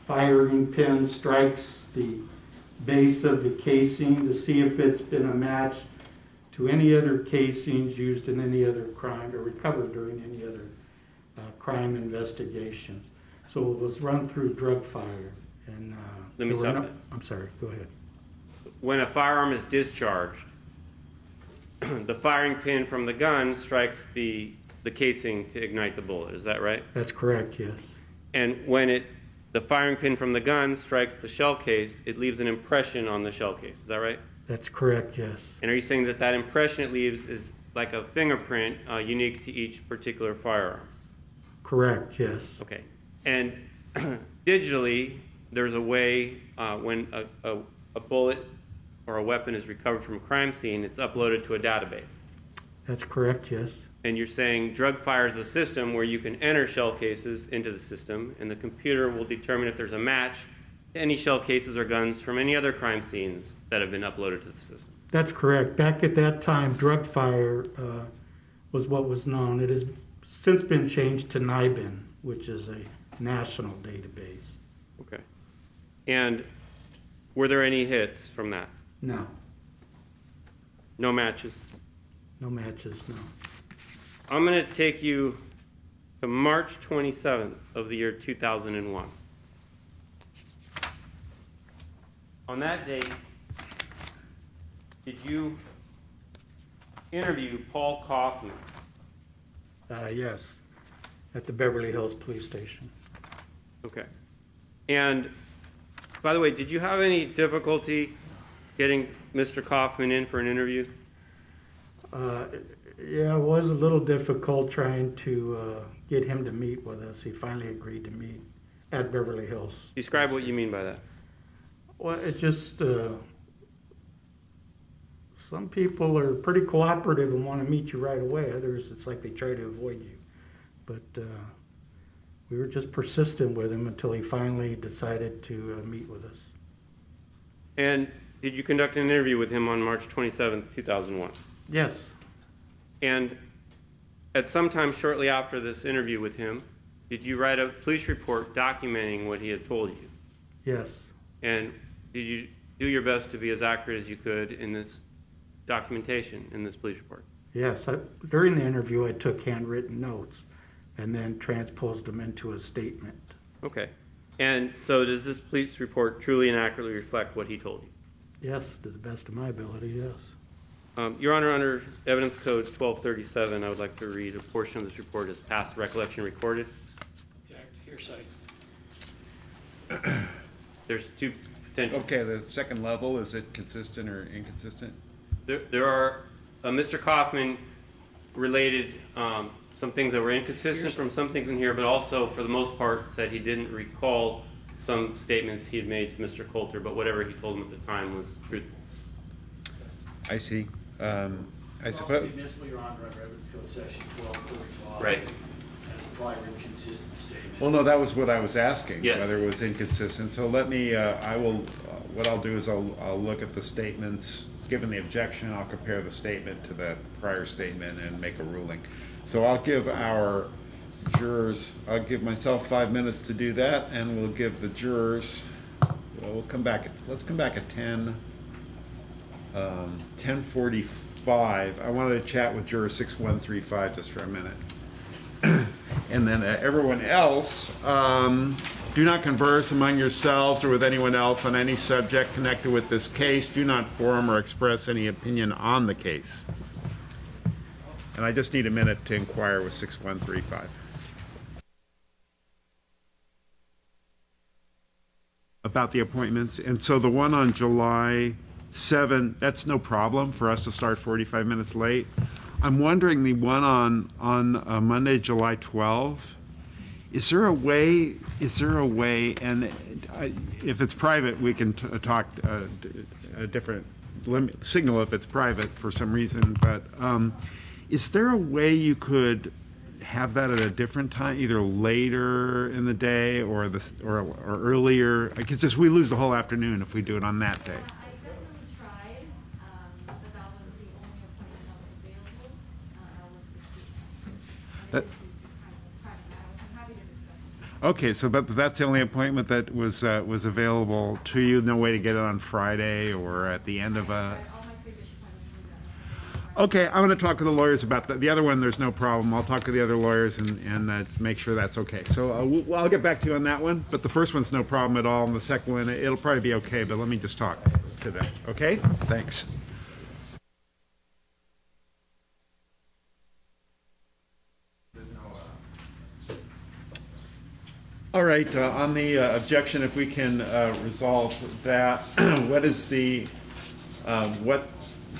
firing pin strikes the base of the casing to see if it's been a match to any other casings used in any other crime or recovered during any other crime investigations. So it was run through drug fire. And Let me stop that. I'm sorry, go ahead. When a firearm is discharged, the firing pin from the gun strikes the casing to ignite the bullet. Is that right? That's correct, yes. And when the firing pin from the gun strikes the shell case, it leaves an impression on the shell case. Is that right? That's correct, yes. And are you saying that that impression it leaves is like a fingerprint unique to each particular firearm? Correct, yes. Okay. And digitally, there's a way when a bullet or a weapon is recovered from a crime scene, it's uploaded to a database. That's correct, yes. And you're saying drug fire is a system where you can enter shell cases into the system, and the computer will determine if there's a match to any shell cases or guns from any other crime scenes that have been uploaded to the system. That's correct. Back at that time, drug fire was what was known. It has since been changed to NIBIN, which is a national database. Okay. And were there any hits from that? No, No matches? no matches, no. I'm going to take you to March 27th of the year 2001. On that date, did you interview Paul Kaufman? Yes, at the Beverly Hills Police Station. Okay. And by the way, did you have any difficulty getting Mr. Kaufman in for an interview? Yeah, it was a little difficult trying to get him to meet with us. He finally agreed to meet at Beverly Hills. Describe what you mean by that. Well, it just, some people are pretty cooperative and want to meet you right away. Others, it's like they try to avoid you. But we were just persistent with him until he finally decided to meet with us. And did you conduct an interview with him on March 27th, 2001? Yes, And at some time shortly after this interview with him, did you write a police report documenting what he had told you? yes, And did you do your best to be as accurate as you could in this documentation, in this police report? yes. During the interview, I took handwritten notes and then transposed them into a statement. Okay. And so does this police report truly and accurately reflect what he told you? Yes, to the best of my ability, yes. Your Honor, under Evidence Code 1237, I would like to read a portion of this report as past recollection recorded. Hearsay. There's two potential. Okay, the second level, is it consistent or inconsistent? There are, Mr. Kaufman related some things that were inconsistent from some things in here, but also, for the most part, said he didn't recall some statements he had made to Mr. Coulter, but whatever he told him at the time was truthful. I see. I suppose. Also admissible, Your Honor, under Evidence Code Section 1245. Right. As a prior inconsistent statement. Well, no, that was what I was asking, Yes. whether it was inconsistent. So let me, I will, what I'll do is I'll look at the statements. Given the objection, I'll compare the statement to the prior statement and make a ruling. So I'll give our jurors, I'll give myself 5 minutes to do that, and we'll give the jurors, well, let's come back at 10:45. 615. I wanted to chat with juror 6135 just for a minute. And then everyone else, do not converse among yourselves or with anyone else on any subject connected with this case. Do not form or express any opinion on the case. And I just need a minute to inquire with 6135. About the appointments. And so the one on July 7, that's no problem for us to start 45 minutes late. I'm wondering the one on Monday, July 12, is there a way, and if it's private, we can talk a different signal if it's private for some reason, but is there a way you could have that at a different time, either later in the day or earlier? Because just we lose the whole afternoon if we do it on that day. Okay, so but that's the only appointment that was available to you. No way to get it on Friday or at the end of a. Okay, I'm going to talk with the lawyers about that. The other one, there's no problem. I'll talk to the other lawyers and make sure that's okay. So I'll get back to you on that one. But the first one's no problem at all, and the second one, it'll probably be okay. But let me just talk to them. Okay? Thanks. All right, on the objection, if we can resolve that, what is the, what,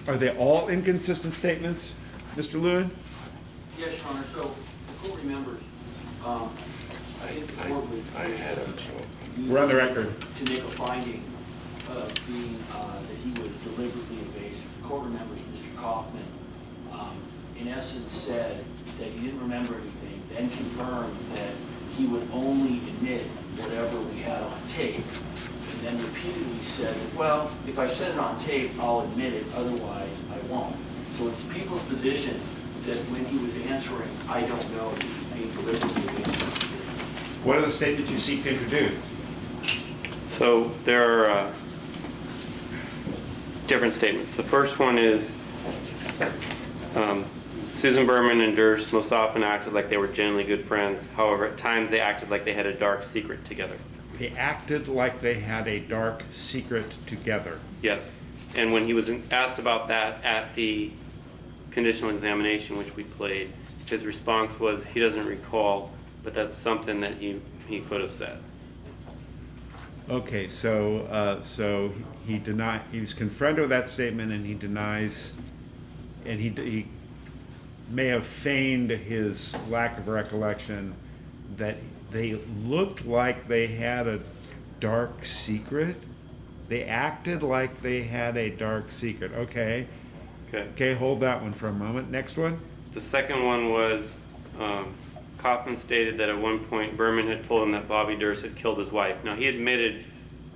are they all inconsistent statements, Mr. Lewin? Yes, Your Honor, so the court remembers, I think the court would. We're on the record. To make a finding of being, that he was deliberately evasive. The court remembers Mr. Kaufman, in essence said that he didn't remember anything, then confirmed that he would only admit whatever we had on tape, and then repeatedly said, well, if I said it on tape, I'll admit it, otherwise I won't. So it's people's position that when he was answering, I don't know, he was being deliberately evasive. What are the statements you seek to introduce? So there are different statements. The first one is Susan Berman and Durst most often acted like they were genuinely good friends. However, at times they acted like they had a dark secret together. They acted like they had a dark secret together. Yes. And when he was asked about that at the conditional examination, which we played, his response was he doesn't recall, but that's something that he could have said. Okay, so he denied, he was confronted with that statement, and he denies, and he may have feigned his lack of recollection that they looked like they had a dark secret. They acted like they had a dark secret. Okay. Okay, hold that one for a moment. Next one. The second one was Kaufman stated that at one point Berman had told him that Bobby Durst had killed his wife. Now, he admitted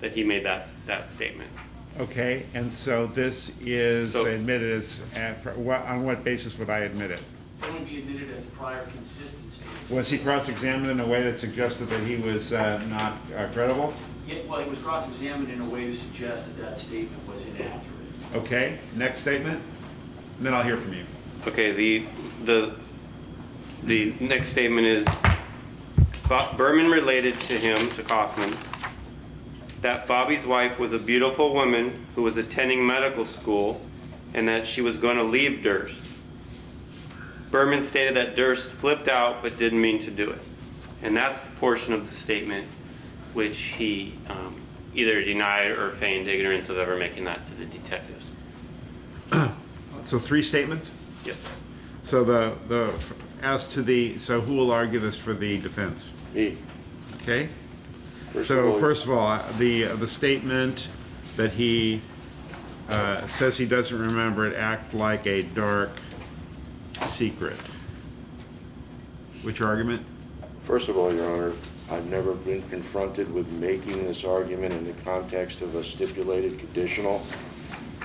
that he made that statement. Okay, and so this is admitted as, on what basis would I admit it? It would be admitted as a prior consistent statement. Was he cross-examined in a way that suggested that he was not credible? Yeah, well, he was cross-examined in a way to suggest that that statement was inaccurate. Okay, next statement, and then I'll hear from you. Okay, the next statement is Berman related to him, to Kaufman, that Bobby's wife was a beautiful woman who was attending medical school and that she was going to leave Durst. Berman stated that Durst flipped out but didn't mean to do it. And that's the portion of the statement which he either denied or feigned ignorance of ever making that to the detectives. So 3 statements? Yes. So so who will argue this for the defense? Me. Okay. First of all, the statement that he says he doesn't remember it act like a dark secret. Which argument? First of all, Your Honor, I've never been confronted with making this argument in the context of a stipulated conditional.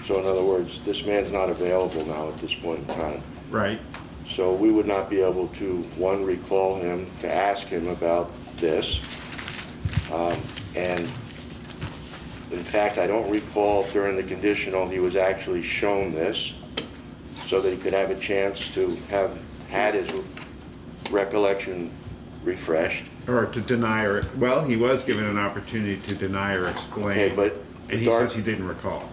So in other words, this man's not available now at this point in time. Right. So we would not be able to, one, recall him to ask him about this. And in fact, I don't recall during the conditional he was actually shown this. so that he could have a chance to have had his recollection refreshed. Or to deny or, well, he was given an opportunity to deny or explain. Okay, but And he says he didn't recall.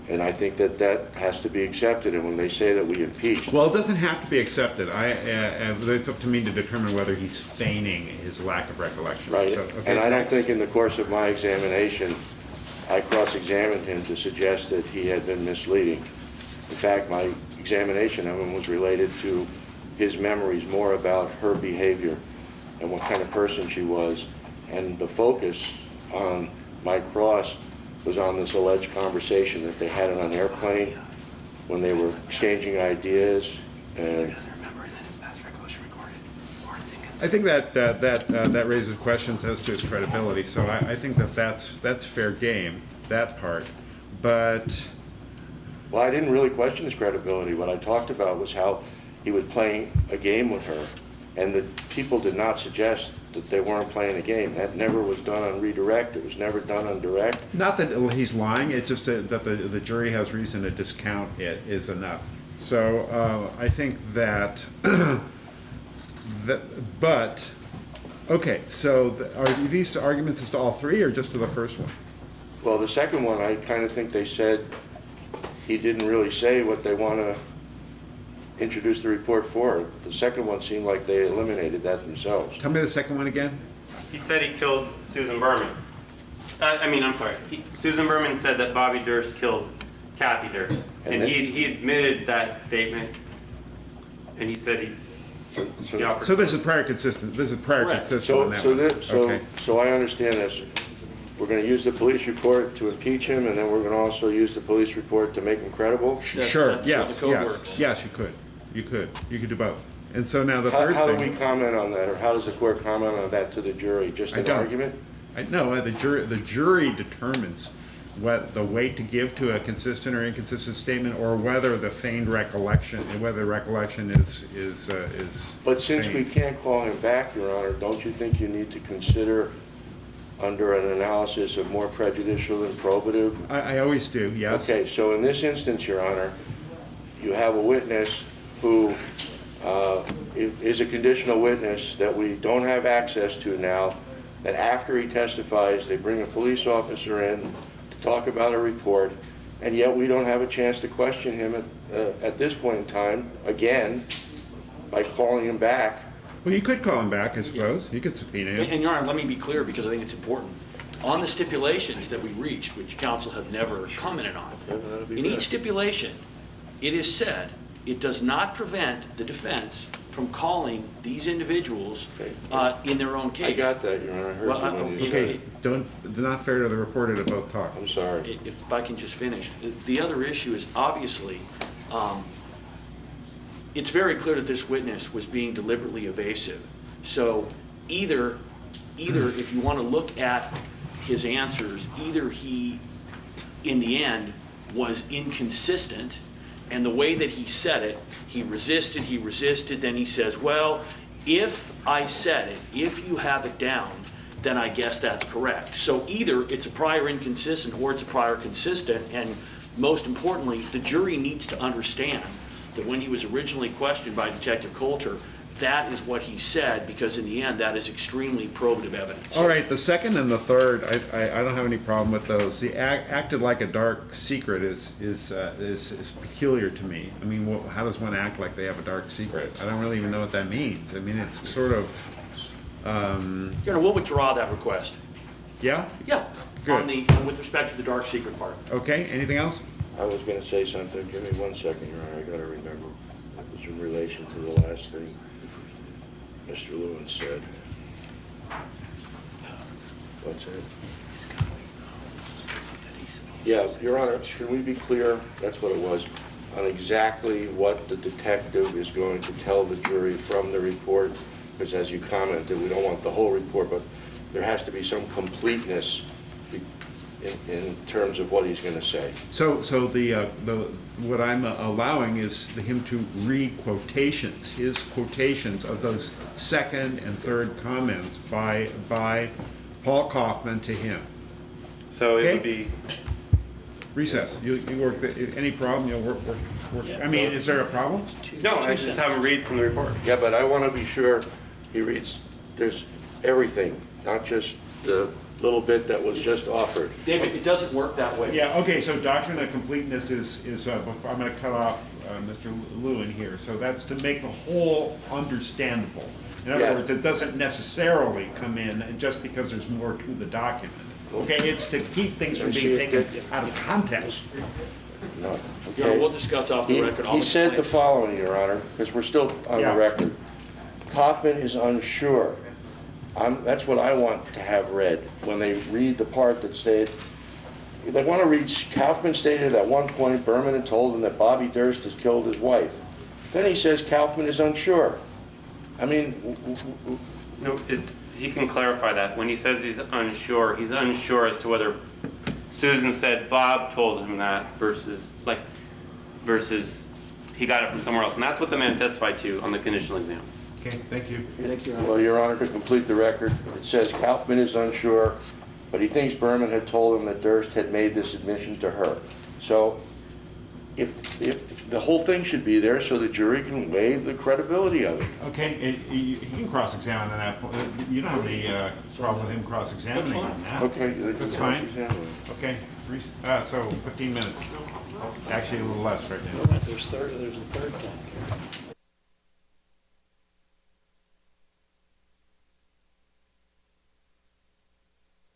And I think that that has to be accepted, and when they say that we impeached. Well, it doesn't have to be accepted. It's up to me to determine whether he's feigning his lack of recollection. Right, So, okay, and I don't next. think in the course of my examination, I cross-examined him to suggest that he had been misleading. In fact, my examination of him was related to his memories more about her behavior and what kind of person she was. And the focus on my cross was on this alleged conversation that they had on an airplane when they were exchanging ideas. And I think that raises questions as to his credibility. So I think that's fair game, that part. But well, I didn't really question his credibility. What I talked about was how he was playing a game with her, and the people did not suggest that they weren't playing a game. That never was done on redirect. It was never done on direct. not that he's lying. It's just that the jury has reason to discount it is enough. So I think that. But okay. So are these arguments as to all three, or just to the first one? Well, the second one, I kind of think they said he didn't really say what they want to introduce the report for. The second one seemed like they eliminated that themselves. Tell me the second one again. He said he killed Susan Berman. I'm sorry. Susan Berman said that Bobby Durst killed Kathy Durst. And he admitted that statement. And he said he... So this is prior consistent. This is prior consistent on that one. Okay. So I understand this. We're going to use the police report to impeach him, and then we're going to also use the police report to make him credible? Sure. That's how the code works. Yes, you could. You could do both. And so now the third How thing. do we comment on that, or how does the court comment on that to the jury? Just an argument? No, the jury determines what the weight to give to a consistent or inconsistent statement, or whether the feigned recollection, whether recollection is. But since we feigned. can't call him back, Your Honor, don't you think you need to consider, under an analysis of more prejudicial than probative? I always do. Yes. Okay, so in this instance, Your Honor, you have a witness who is a conditional witness that we don't have access to now, that after he testifies, they bring a police officer in to talk about a report, and yet we don't have a chance to question him at this point in time, again, by calling him back. Well, you could call him back, I suppose. You could subpoena him. And Your Honor, let me be clear, because I think it's important. On the stipulations that we reached, which counsel have never commented on, in each stipulation, it is said it does not prevent the defense from calling these individuals in their own case. I got that, Your Honor. I heard Well, you when you Okay, said it. not fair to the reporter to both talk. I'm sorry. If I can just finish. The other issue is obviously, it's very clear that this witness was being deliberately evasive. So either if you want to look at his answers, either he, in the end, was inconsistent, and the way that he said it, he resisted, then he says, well, if I said it, if you have it down, then I guess that's correct. So either it's a prior inconsistent or it's a prior consistent, and most importantly, the jury needs to understand that when he was originally questioned by Detective Coulter, that is what he said, because in the end, that is extremely probative evidence. All right, the second and the third, I don't have any problem with those. The acted like a dark secret is peculiar to me. I mean, how does one act like they have a dark secret? I don't really even know what that means. I mean, it's sort of. Your Honor, we'll withdraw that request. Yeah? Yeah. Good. With respect to the dark secret part. Okay, anything else? I was going to say something. Give me 1 second, Your Honor. I got to remember. It was in relation to the last thing Mr. Lewin said. What's it? Yeah, Your Honor, can we be clear? That's what it was. On exactly what the detective is going to tell the jury from the report, because as you commented, we don't want the whole report, but there has to be some completeness in terms of what he's going to say. So what I'm allowing is him to read quotations, his quotations of those second and third comments by Paul Kaufman to him. So Okay. it would be... Recess. You work. Any problem? You'll work. I mean, is there a problem? No, I just have him read from the report. Yeah, but I want to be sure he reads, there's everything, not just the little bit that was just offered. David, it doesn't work that way. Yeah, okay, so doctrine of completeness is I'm going to cut off Mr. Lewin here. So that's to make the whole understandable. In other Yeah. words, it doesn't necessarily come in just because there's more to the document. Okay, it's to keep things from being taken out of context. No, Yeah, okay. we'll discuss off the record. I'll He said the explain. following, Your Honor, because we're still on Yeah. the record. Kaufman is unsure. That's what I want to have read when they read the part that stated, they want to read, Kaufman stated at one point Berman had told him that Bobby Durst has killed his wife. Then he says Kaufman is unsure. I mean, No, he can clarify that. When he says he's unsure as to whether Susan said Bob told him that versus he got it from somewhere else. And that's what the man testified to on the conditional exam. Okay, thank you. Thank you, Your Honor. well, Your Honor, to complete the record, it says Kaufman is unsure, but he thinks Berman had told him that Durst had made this admission to her. So if the whole thing should be there so the jury can weigh the credibility of it. Okay, he can cross-examine on that. You don't have any problem with him cross-examining on that. Okay. That's fine. Okay, so 15 minutes. Actually, a little less right now. There's a third thing.